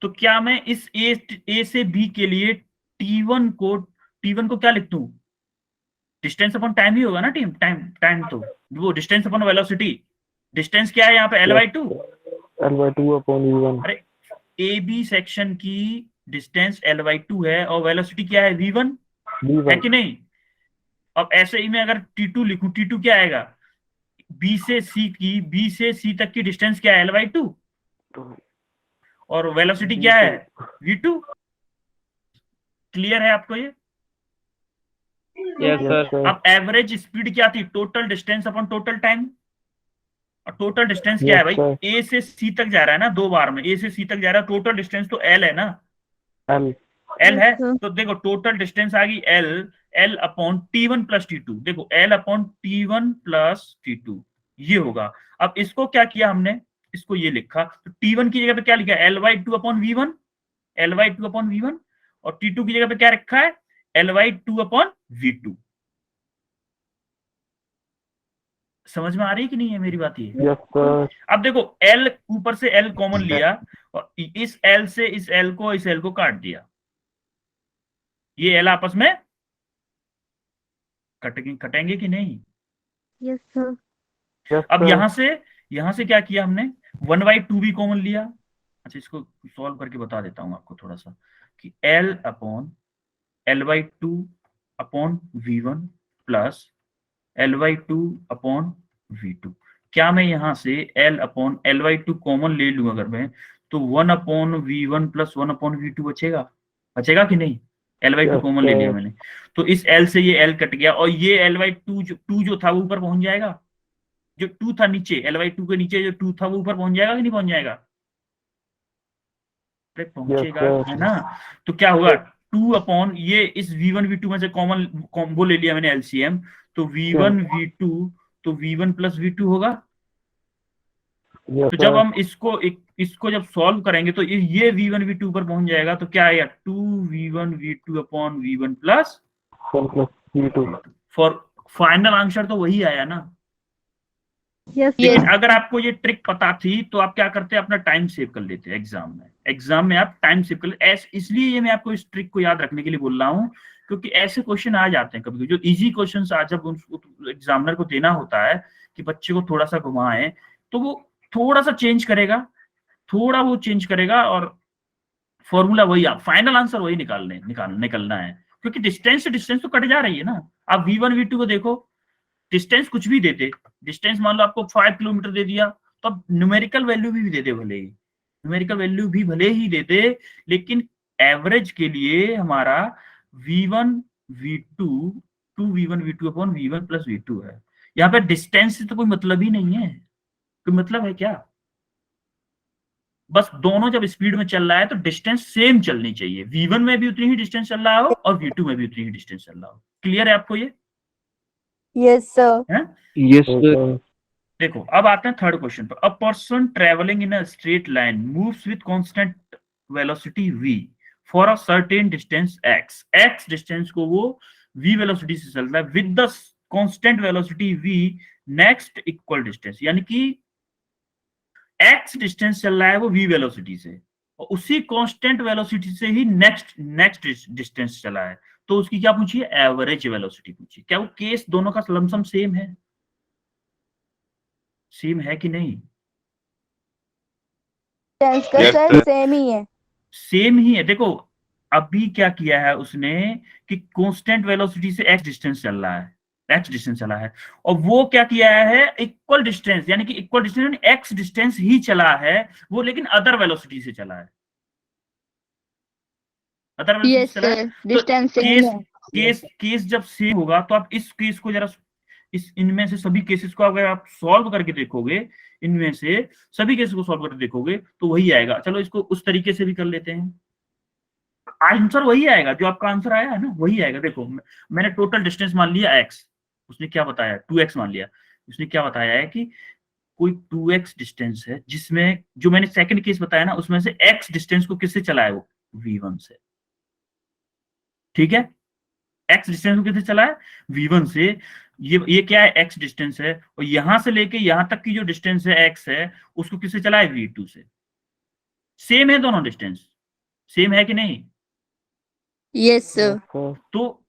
तो क्या मैं इस A से B के लिए T1 को क्या लिख दूं, डिस्टेंस अपॉन टाइम ही होगा ना, टाइम तो वो डिस्टेंस अपॉन वेलोसिटी, डिस्टेंस क्या है यहाँ पे, L/2 अपॉन V1। अरे AB सेक्शन की डिस्टेंस L/2 है और वेलोसिटी क्या है, V1 है कि नहीं। अब ऐसे ही मैं अगर T2 लिखूं, T2 क्या आएगा, B से C तक की डिस्टेंस क्या है, L/2, और वेलोसिटी क्या है, V2। क्लियर है आपको ये? Yes sir. अब एवरेज स्पीड क्या थी, total distance upon total time, और टोटल डिस्टेंस क्या है भाई, A से C तक जा रहा है ना, 2 बार में A से C तक जा रहा है, टोटल डिस्टेंस तो L है ना, L है। तो देखो टोटल डिस्टेंस आ गई L upon T1 plus T2, देखो L upon T1 plus T2 ये होगा। अब इसको क्या किया हमने, इसको ये लिखा, तो T1 की जगह पे क्या लिखा, L/2 upon V1, L/2 upon V1, और T2 की जगह पे क्या रखा है, L/2 अपॉन V2। समझ में आ रही है कि नहीं है मेरी बात ये? Yes sir. अब देखो L, ऊपर से L कॉमन लिया, और इस L से इस L को काट दिया, ये L आपस में कटेंगे कि नहीं? Yes sir. अब यहां से क्या किया हमने, 1/2 भी कॉमन लिया। अच्छा, इसको सॉल्व करके बता देता हूं आपको थोड़ा सा, कि L upon L/2 upon V1 plus L/2 upon V2। क्या मैं यहां से L अपॉन L/2 कॉमन ले लूं अगर मैं, तो 1 upon V1 plus 1 upon V2 बचेगा कि नहीं, L/2 कॉमन ले लिया मैंने, तो इस L से ये L कट गया, और ये L/2 जो था वो ऊपर पहुंच जाएगा, जो 2 था नीचे, L/2 के नीचे जो 2 था वो ऊपर पहुंच जाएगा कि नहीं पहुंच जाएगा, पहुंचेगा है ना। तो क्या होगा, 2 अपॉन ये इस V1 V2 में से कॉमन वो ले लिया मैंने LCM, तो V1 V2, तो V1 प्लस V2 होगा। तो जब हम इसको जब सॉल्व करेंगे तो ये V1 V2 पर पहुंच जाएगा, तो क्या आएगा, 2V1 V2 upon V1 plus V2। For final answer तो वही आया ना। लेकिन अगर आपको ये ट्रिक पता थी तो आप क्या करते, अपना टाइम सेव कर लेते एग्जाम में आप टाइम सेव कर लेते। इसलिए ये मैं आपको इस ट्रिक को याद रखने के लिए बोल रहा हूँ, क्योंकि ऐसे क्वेश्चन आ जाते हैं कभी, जो इजी क्वेश्चन आज जब एग्जामिनर को देना होता है कि बच्चे को थोड़ा सा घुमाएं, तो वो थोड़ा सा चेंज करेगा, और फॉर्मूला वही, फाइनल आंसर वही निकलना है, क्योंकि डिस्टेंस से डिस्टेंस तो कट जा रही है ना। आप V1 V2 को देखो, डिस्टेंस कुछ भी देते, डिस्टेंस मान लो आपको 5 किलोमीटर दे दिया, तो अब न्यूमेरिकल वैल्यू भी दे दे, भले ही दे दे, लेकिन एवरेज के लिए हमारा V1 V2 2V1 V2 upon V1 plus V2 है। यहाँ पे डिस्टेंस से तो कोई मतलब ही नहीं है, कोई मतलब है क्या? बस दोनों जब स्पीड में चल रहा है तो डिस्टेंस सेम चलनी चाहिए, v1 में भी उतनी ही डिस्टेंस चल रहा हो और v2 में भी उतनी ही डिस्टेंस चल रहा हो। क्लियर है आपको ये? Yes, sir. है? Yes, Yes, sir. sir. देखो अब आते हैं थर्ड क्वेश्चन पर। A person travelling in a straight line moves with constant velocity v for a certain distance x distance को वो v वेलोसिटी से चलता है with the constant velocity v next equal distance, यानी कि x डिस्टेंस चल रहा है वो v वेलोसिटी से और उसी कांस्टेंट वेलोसिटी से ही नेक्स्ट डिस्टेंस चला है, तो उसकी क्या पूछिए? एवरेज वेलोसिटी पूछिए। क्या वो केस दोनों का लमसम सेम है? सेम है कि नहीं? Distance का Yes, सर sir. सेम ही है। सेम ही है। देखो अभी क्या किया है उसने कि कांस्टेंट वेलोसिटी से x डिस्टेंस चल रहा है, x डिस्टेंस चला है, और वो क्या किया है? इक्वल डिस्टेंस, यानी कि इक्वल डिस्टेंस यानी x डिस्टेंस ही चला है वो, लेकिन अदर वेलोसिटी से चला है, अदर वेलोसिटी Yes, से चला है। sir. तो Distance सेम है। केस जब सेम होगा तो आप इस केस को जरा, इस इनमें से सभी केसेस को अगर आप सॉल्व करके देखोगे, इनमें से सभी केसेस को सॉल्व करके देखोगे तो वही आएगा। चलो इसको उस तरीके से भी कर लेते हैं, आंसर वही आएगा, जो आपका आंसर आया है ना वही आएगा। देखो मैंने टोटल डिस्टेंस मान लिया x, उसने क्या बताया? 2x मान लिया। उसने क्या बताया है कि कोई 2x डिस्टेंस है जिसमें, जो मैंने सेकंड केस बताया ना, उसमें से x डिस्टेंस को किससे चला है? वो v1 से। ठीक है, x डिस्टेंस को किससे चला है? v1 से। ये क्या है? x डिस्टेंस है, और यहां से लेके यहां तक की जो डिस्टेंस है x है, उसको किससे चला है? v2 से। सेम है दोनों डिस्टेंस, सेम है कि नहीं? Yes, sir. Yes, sir. तो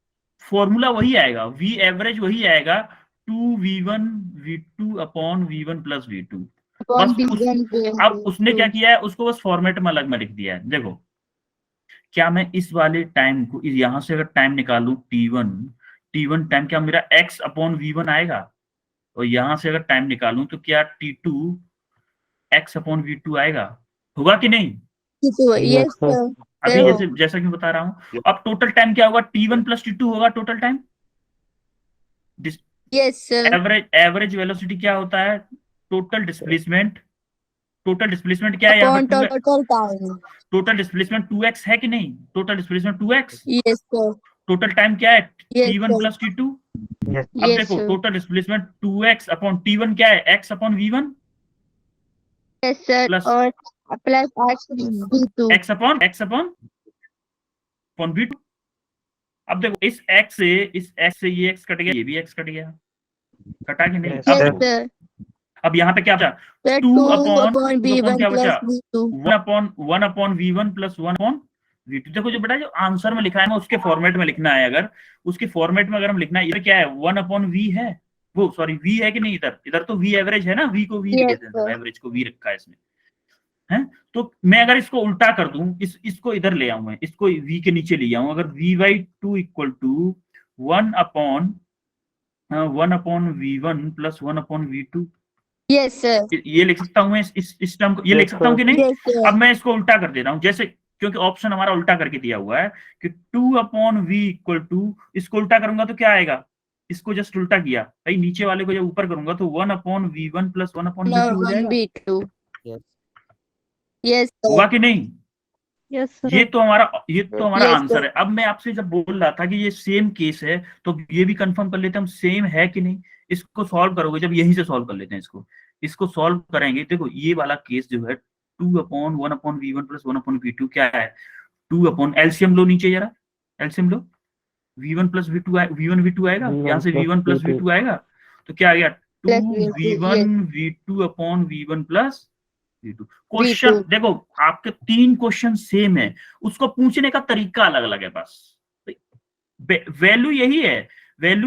फॉर्मूला वही आएगा, v एवरेज वही आएगा, 2v1 v2 upon v1 plus v2। Upon बस B1 अब उसने क्या किया है? उसको बस फॉर्मेट में अलग में लिख दिया है। देखो क्या मैं इस वाले टाइम को यहां से अगर टाइम निकालूं t1 टाइम, क्या मेरा x अपॉन v1 आएगा? और यहां से अगर टाइम निकालूं तो क्या t2 x अपॉन v2 आएगा? होगा कि नहीं? Yes, sir. अभी Sir. जैसा कि बता रहा हूं। अब टोटल टाइम क्या होगा? t1 प्लस t2 होगा total time. Yes, sir. Average velocity क्या होता है? Total displacement. टोटल डिस्प्लेसमेंट क्या है यहाँ Upon पर? total time. Total displacement 2x है कि नहीं? Total displacement 2x। Yes, sir. Total time क्या है? Yes, t1 sir. Plus t2। Yes. अब Yes, देखो sir. Total displacement 2x upon t1 क्या है? x upon v1 Yes, sir. Plus और plus x B2. x upon v2। अब देखो इस x से ये x कट गया, ये भी x कट गया, कटा कि नहीं? Yes, अब Yes, देखो sir. अब यहाँ पे क्या बचा? Sir, 2 2 अपॉन upon B1 क्या plus बचा? B2. 1 upon v1 plus 1 upon v2। देखो जो बेटा जो आंसर में लिखा है ना उसके फॉर्मेट में लिखना है। अगर उसके फॉर्मेट में अगर हम लिखना है, इधर क्या है? 1 अपॉन v है, वो सॉरी v है कि नहीं? इधर तो v एवरेज है ना, v को v Yes, कहते हैं, sir. एवरेज को v रखा है इसमें, है। तो मैं अगर इसको उल्टा कर दूं, इसको इधर ले आऊं, मैं इसको v के नीचे ले आऊं, अगर v/2 equal to 1 upon v1 plus 1 upon v2, Yes, sir. ये लिख सकता हूं मैं इस टर्म को, ये Yes, लिख सकता हूं कि नहीं? Yes, sir. अब मैं इसको उल्टा कर दे रहा हूं, जैसे क्योंकि ऑप्शन हमारा उल्टा करके दिया हुआ है कि 2 अपॉन v इक्वल टू, इसको उल्टा करूंगा तो क्या आएगा? इसको जस्ट उल्टा किया भाई, नीचे वाले को जब ऊपर करूंगा तो 1 upon v1 plus 1 upon No, v2 हो 1 जाएगा। B2. Yes. Yes, होगा sir. कि नहीं? Yes sir. ये तो हमारा Yes, आंसर sir. है। अब मैं आपसे जब बोल रहा था कि ये सेम केस है, तो ये भी कंफर्म कर लेते हैं हम, सेम है कि नहीं। इसको सॉल्व करोगे जब, यहीं से सॉल्व कर लेते हैं इसको सॉल्व करेंगे। देखो ये वाला केस जो है 2 upon 1 upon v1 plus 1 upon v2 क्या है? 2 अपॉन, एलसीएम लो नीचे जरा, एलसीएम लो, v1 प्लस v1 v2 आएगा, यहाँ से v1 प्लस v2 आएगा, तो क्या आ गया? 2 Plus V2, v1 v2 upon v1 plus v2। Question V2. देखो आपके 3 क्वेश्चन सेम है, उसको पूछने का तरीका अलग अलग है, बस वैल्यू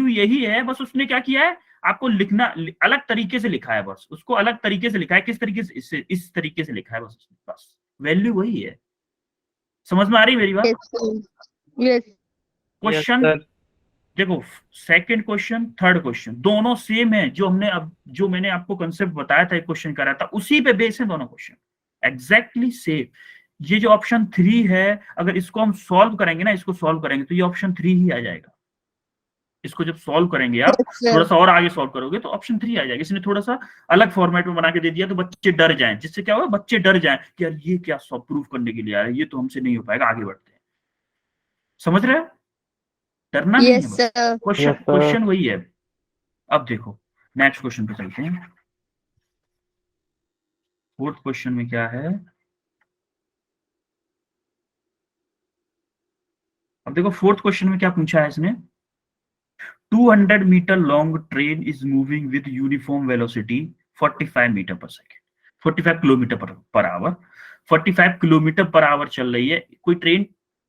यही है, बस उसने क्या किया है? आपको लिखना अलग तरीके से लिखा है, बस उसको अलग तरीके से लिखा है। किस तरीके से? इस तरीके से लिखा है बस वैल्यू वही है। समझ में आ रही मेरी बात? Yes, sir. Yes. Question sir. देखो, सेकंड क्वेश्चन थर्ड क्वेश्चन दोनों सेम है। जो मैंने आपको कंसेप्ट बताया था, एक क्वेश्चन कराया था, उसी पे बेस है दोनों क्वेश्चन, एग्जैक्टली सेम। ये जो ऑप्शन 3 है, अगर इसको हम सॉल्व करेंगे ना, इसको सॉल्व करेंगे तो ये ऑप्शन 3 ही आ जाएगा। इसको जब सॉल्व करेंगे आप, Yes, थोड़ा sir. सा और आगे सॉल्व करोगे तो ऑप्शन 3 आ जाएगा। इसने थोड़ा सा अलग फॉर्मेट में बना के दे दिया तो बच्चे डर जाएं, जिससे क्या होगा, बच्चे डर जाएं कि यार ये क्या सॉल्व प्रूफ करने के लिए आया है, ये तो हमसे नहीं हो पाएगा, आगे बढ़ते हैं। समझ रहे हो? डरना नहीं है Yes, बस, sir. Question Yes, sir. Question वही है। अब देखो नेक्स्ट क्वेश्चन पे चलते हैं। फोर्थ क्वेश्चन में क्या है, अब देखो फोर्थ क्वेश्चन में क्या पूछा है इसने, 200 metre long train is moving with uniform velocity 45 metre per second, 45 kilometre per hour, 45 kilometre per hour चल रही है कोई ट्रेन,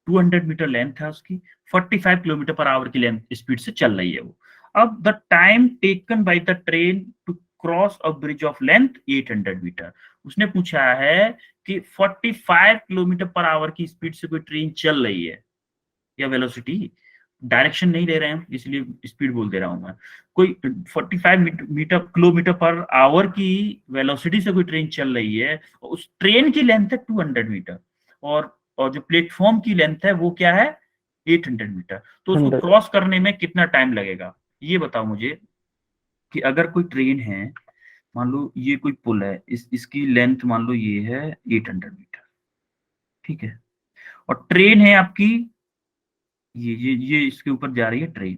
200 मीटर लेंथ है उसकी, 45 किलोमीटर पर आवर की लेंथ स्पीड से चल रही है वो। अब the time taken by the train to cross a bridge of length 800 metre, उसने पूछा है कि 45 किलोमीटर पर आवर की स्पीड से कोई ट्रेन चल रही है, या वेलोसिटी, डायरेक्शन नहीं ले रहे हैं इसलिए स्पीड बोल दे रहा हूं मैं, कोई 45 मीटर किलोमीटर पर आवर की वेलोसिटी से कोई ट्रेन चल रही है, उस ट्रेन की लेंथ है 200 मीटर और जो प्लेटफॉर्म की लेंथ है वो क्या है 800 मीटर, तो उसको 100. क्रॉस करने में कितना टाइम लगेगा, ये बताओ मुझे। कि अगर कोई ट्रेन है, मान लो ये कोई पुल है, इसकी लेंथ मान लो ये है 800 मीटर, ठीक है, और ट्रेन है आपकी ये इसके ऊपर जा रही है ट्रेन,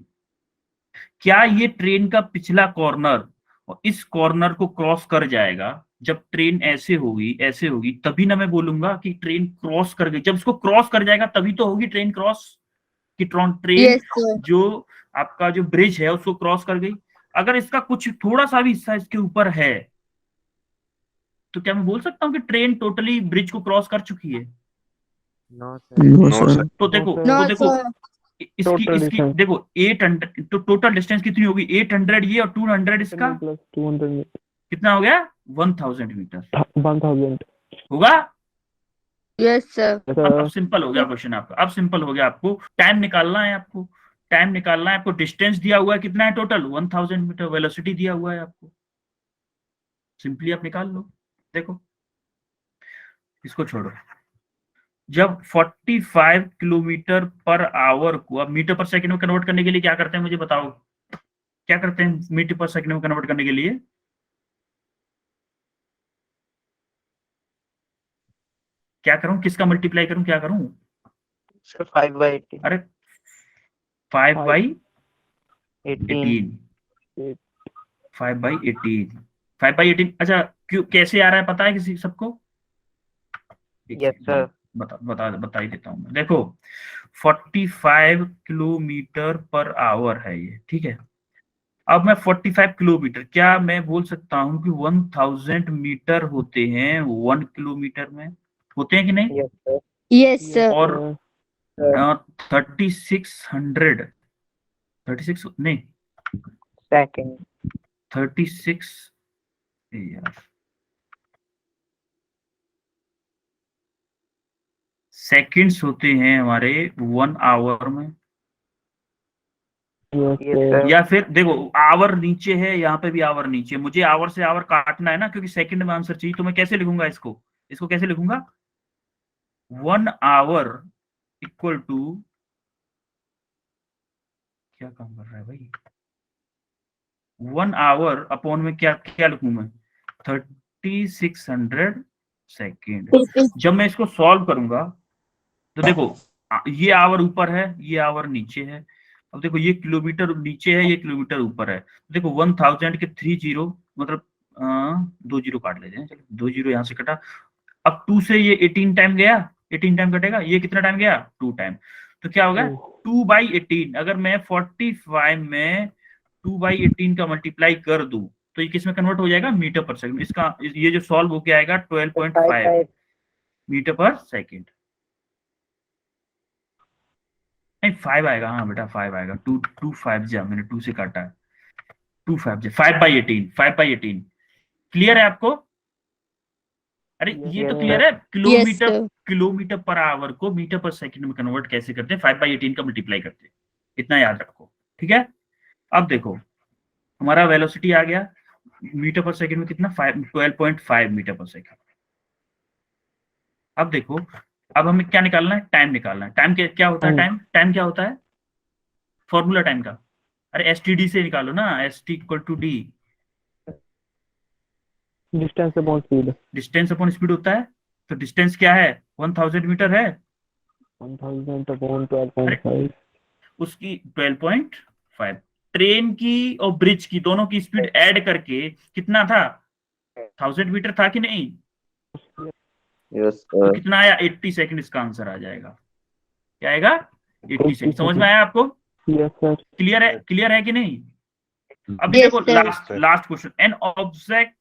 क्या ये ट्रेन का पिछला कॉर्नर और इस कॉर्नर को क्रॉस कर जाएगा? जब ट्रेन ऐसे होगी तभी ना मैं बोलूंगा कि ट्रेन क्रॉस कर गई, जब इसको क्रॉस कर जाएगा तभी तो होगी ट्रेन क्रॉस, कि ट्रेन Yes, sir. जो आपका जो ब्रिज है उसको क्रॉस कर गई। अगर इसका कुछ थोड़ा सा भी हिस्सा इसके ऊपर है तो क्या मैं बोल सकता हूँ कि ट्रेन टोटली ब्रिज को क्रॉस कर चुकी है? No, sir. No, no sir. Sir. तो देखो sir. No, तो देखो sir. इसकी Total इसकी distance. देखो 800, तो टोटल डिस्टेंस कितनी होगी, 800 ये और 200 इसका, Plus 200 meters. कितना हो गया 1000 मीटर 1000. होगा। Yes, sir. Yes, अब sir. सिंपल हो गया क्वेश्चन आपका, अब सिंपल हो गया, आपको टाइम निकालना है, आपको डिस्टेंस दिया हुआ है कितना है टोटल 1000 मीटर, वेलोसिटी दिया हुआ है आपको, सिंपली आप निकाल लो। देखो इसको छोड़ो, जब 45 किलोमीटर पर आवर को अब मीटर पर सेकंड में कन्वर्ट करने के लिए क्या करते हैं मुझे बताओ, क्या करते हैं मीटर पर सेकंड में कन्वर्ट करने के लिए? क्या करूं, किसका मल्टीप्लाई करूं, क्या करूं? सर 5/18. अरे 5 बाई 18. 18, 5 बाई 18, अच्छा क्यों कैसे आ रहा है पता है किसी सबको? एक Yes, सेकंड, sir. बता ही देता हूं मैं। देखो 45 किलोमीटर पर आवर है ये, ठीक है, अब मैं 45 किलोमीटर, क्या मैं बोल सकता हूं कि 1000 मीटर होते हैं 1 किलोमीटर में, होते हैं कि नहीं? Yes, sir. Yes, sir. और sir. 36 नहीं, Second. 36 यार सेकंड्स होते हैं हमारे 1 आवर में, Yes, Yes, sir. sir. या फिर देखो आवर नीचे है, यहाँ पे भी आवर नीचे, मुझे आवर से आवर काटना है ना, क्योंकि सेकंड में आंसर चाहिए, तो मैं कैसे लिखूंगा इसको कैसे लिखूंगा, 1 आवर इक्वल टू, क्या काम कर रहा है भाई, 1 आवर अपॉन में क्या क्या लिखूं मैं, 3600 सेकेंड। जब मैं इसको सॉल्व करूंगा तो देखो ये आवर ऊपर है, ये आवर नीचे है, अब देखो ये किलोमीटर नीचे है, ये किलोमीटर ऊपर है, देखो 1000 के 3 जीरो मतलब 2 जीरो काट लेते हैं, चलो 2 जीरो यहाँ से कटा, अब 2 से ये 18 टाइम गया, 18 टाइम कटेगा, ये कितना टाइम गया 2 टाइम, तो क्या होगा 2/18। अगर मैं 45 में 2/18 का मल्टीप्लाई कर दूं तो ये किस में कन्वर्ट हो जाएगा, मीटर पर सेकंड, इसका ये जो सॉल्व हो के आएगा 12.5 मीटर पर सेकंड, नहीं 5 आएगा, हाँ बेटा 5 आएगा, 2 5 जा, मैंने 2 से काटा है, 2 5 जा, 5/18 क्लियर है आपको? अरे ये तो क्लियर है, किलोमीटर पर आवर को मीटर पर सेकंड में कन्वर्ट कैसे करते हैं, 5/18 का मल्टीप्लाई करते हैं, इतना याद रखो, ठीक है। अब देखो हमारा वेलोसिटी आ गया मीटर पर सेकंड में कितना, 12.5 मीटर पर सेकंड। अब देखो अब हमें क्या निकालना है, टाइम निकालना है। टाइम क्या होता है, टाइम क्या होता है, फॉर्मूला टाइम का अरे एसटीडी से निकालो ना, ST equal to D, distance upon speed distance upon speed होता है। तो डिस्टेंस क्या है, 1000 मीटर है, 1000 अपॉन 12.5 उसकी 12.5। ट्रेन की और ब्रिज की दोनों की स्पीड ऐड करके कितना था, 1000 मीटर था कि नहीं? यस तो सर कितना आया, 80 सेकंड इसका आंसर आ जाएगा। क्या आएगा, 80 सेकंड। समझ में आया आपको? यस सर क्लियर है कि नहीं? अभी Yes, देखो sir. Last question, an object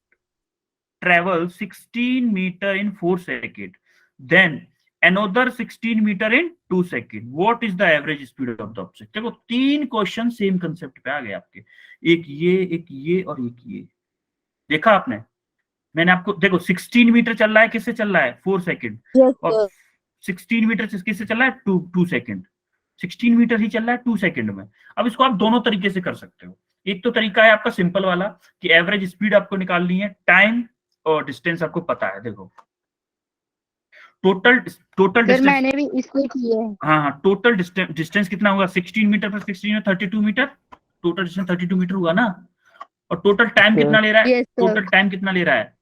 travel 16 metre in 4 second, then another 16 metre in 2 second, what is the average speed of the object. देखो 3 क्वेश्चन सेम कंसेप्ट पे आ गए आपके, एक ये और एक ये। देखा आपने, मैंने आपको देखो 16 मीटर चल रहा है, किससे चल रहा है, 4 सेकंड, Yes, और sir. 16 मीटर किससे चल रहा है, 2 सेकंड। 16 मीटर ही चल रहा है 2 सेकंड में। अब इसको आप दोनों तरीके से कर सकते हो। एक तो तरीका है आपका सिंपल वाला कि एवरेज स्पीड आपको निकालनी है, टाइम और डिस्टेंस आपको पता है। देखो टोटल सर डिस्टेंस, मैंने भी इसलिए किया है। हाँ टोटल डिस्टेंस कितना होगा, 16 मीटर प्लस 16 में 32 मीटर, टोटल डिस्टेंस 32 मीटर हुआ ना। और टोटल टाइम कितना ले रहा है, Yes, sir. टोटल टाइम कितना ले रहा है,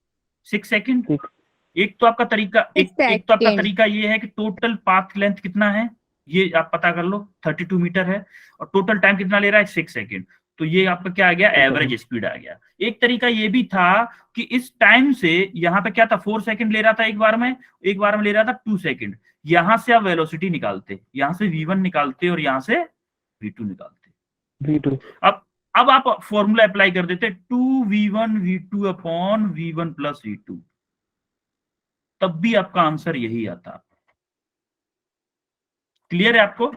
6 सेकंड। 6 एक तो आपका तरीका, एक तो आपका Second. तरीका ये है कि टोटल पाथ लेंथ कितना है, ये आप पता कर लो, 32 मीटर है, और टोटल टाइम कितना ले रहा है, 6 सेकंड। तो ये आपका क्या आ गया, एवरेज स्पीड आ गया। एक तरीका ये भी था कि इस टाइम से यहाँ पे क्या था, 4 सेकंड ले रहा था एक बार में ले रहा था 2 सेकंड। यहां से आप वेलोसिटी निकालते, यहां से v1 निकालते और यहां से v2 निकालते। v2 अब आप फॉर्मूला अप्लाई कर देते, 2v1 v2 upon v1 plus v2, तब भी आपका आंसर यही आता। क्लियर है आपको?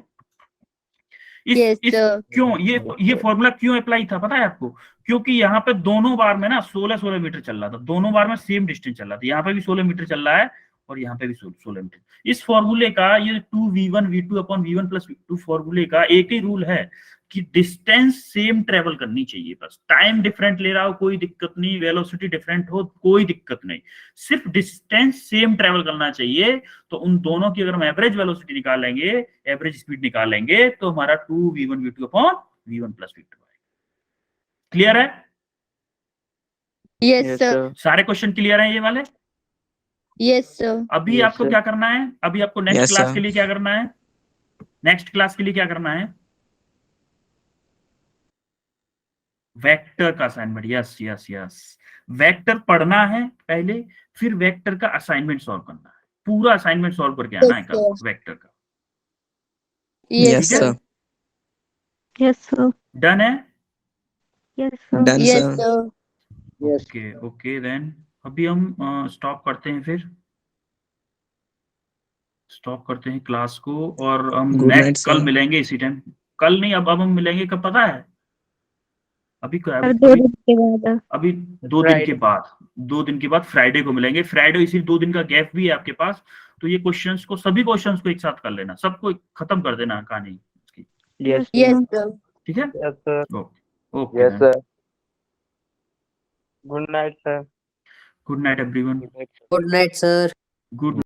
Yes, sir. क्यों ये फॉर्मूला क्यों अप्लाई था पता है आपको? क्योंकि यहाँ पे दोनों बार में ना 16 मीटर चल रहा था, दोनों बार में सेम डिस्टेंस चल रहा था। यहाँ पे भी 16 मीटर चल रहा है और यहाँ पे भी 16 मीटर। इस फॉर्मूले का, ये 2v1 v2 upon v1 plus v2 फॉर्मूले का एक ही रूल है कि डिस्टेंस सेम ट्रेवल करनी चाहिए। बस टाइम डिफरेंट ले रहा हो कोई दिक्कत नहीं, वेलोसिटी डिफरेंट हो कोई दिक्कत नहीं, सिर्फ डिस्टेंस सेम ट्रेवल करना चाहिए। तो उन दोनों की अगर हम एवरेज वेलोसिटी निकालेंगे, एवरेज स्पीड निकालेंगे, तो हमारा 2v1 v2 upon v1 plus v2 आएगा। क्लियर है? Yes, yes sir. सर सारे क्वेश्चन क्लियर हैं ये वाले? Yes, sir. अभी Yes, आपको sir. क्या करना है, अभी आपको नेक्स्ट Yes, क्लास sir. के लिए क्या करना है, नेक्स्ट क्लास के लिए क्या करना है, वेक्टर का assignment. Yes yes yes, vector पढ़ना है पहले, फिर वेक्टर का असाइनमेंट सॉल्व करना है। पूरा असाइनमेंट सॉल्व करके आना है Yes, कल sir. वेक्टर का। Yes, ठीक है? sir. Yes, sir. डन है? Yes, sir. Done, Yes, sir. sir. Yes okay okay, then अभी हम स्टॉप करते हैं, फिर स्टॉप करते हैं क्लास को, और हम Good night, नेक्स्ट कल sir. मिलेंगे इसी टाइम। कल नहीं, अब हम मिलेंगे कब पता है? अभी सर 2 दिन के बाद। अभी 2 दिन के Friday. बाद, 2 दिन के बाद फ्राइडे को मिलेंगे। फ्राइडे इसी 2 दिन का गैप भी है आपके पास, तो ये क्वेश्चंस को, सभी क्वेश्चंस को एक साथ कर लेना, सबको खत्म कर देना कहानी इसकी। Yes Yes, sir. ठीक है? Yes sir okay okay, yes sir good night sir good night everyone, Good night, sir. Good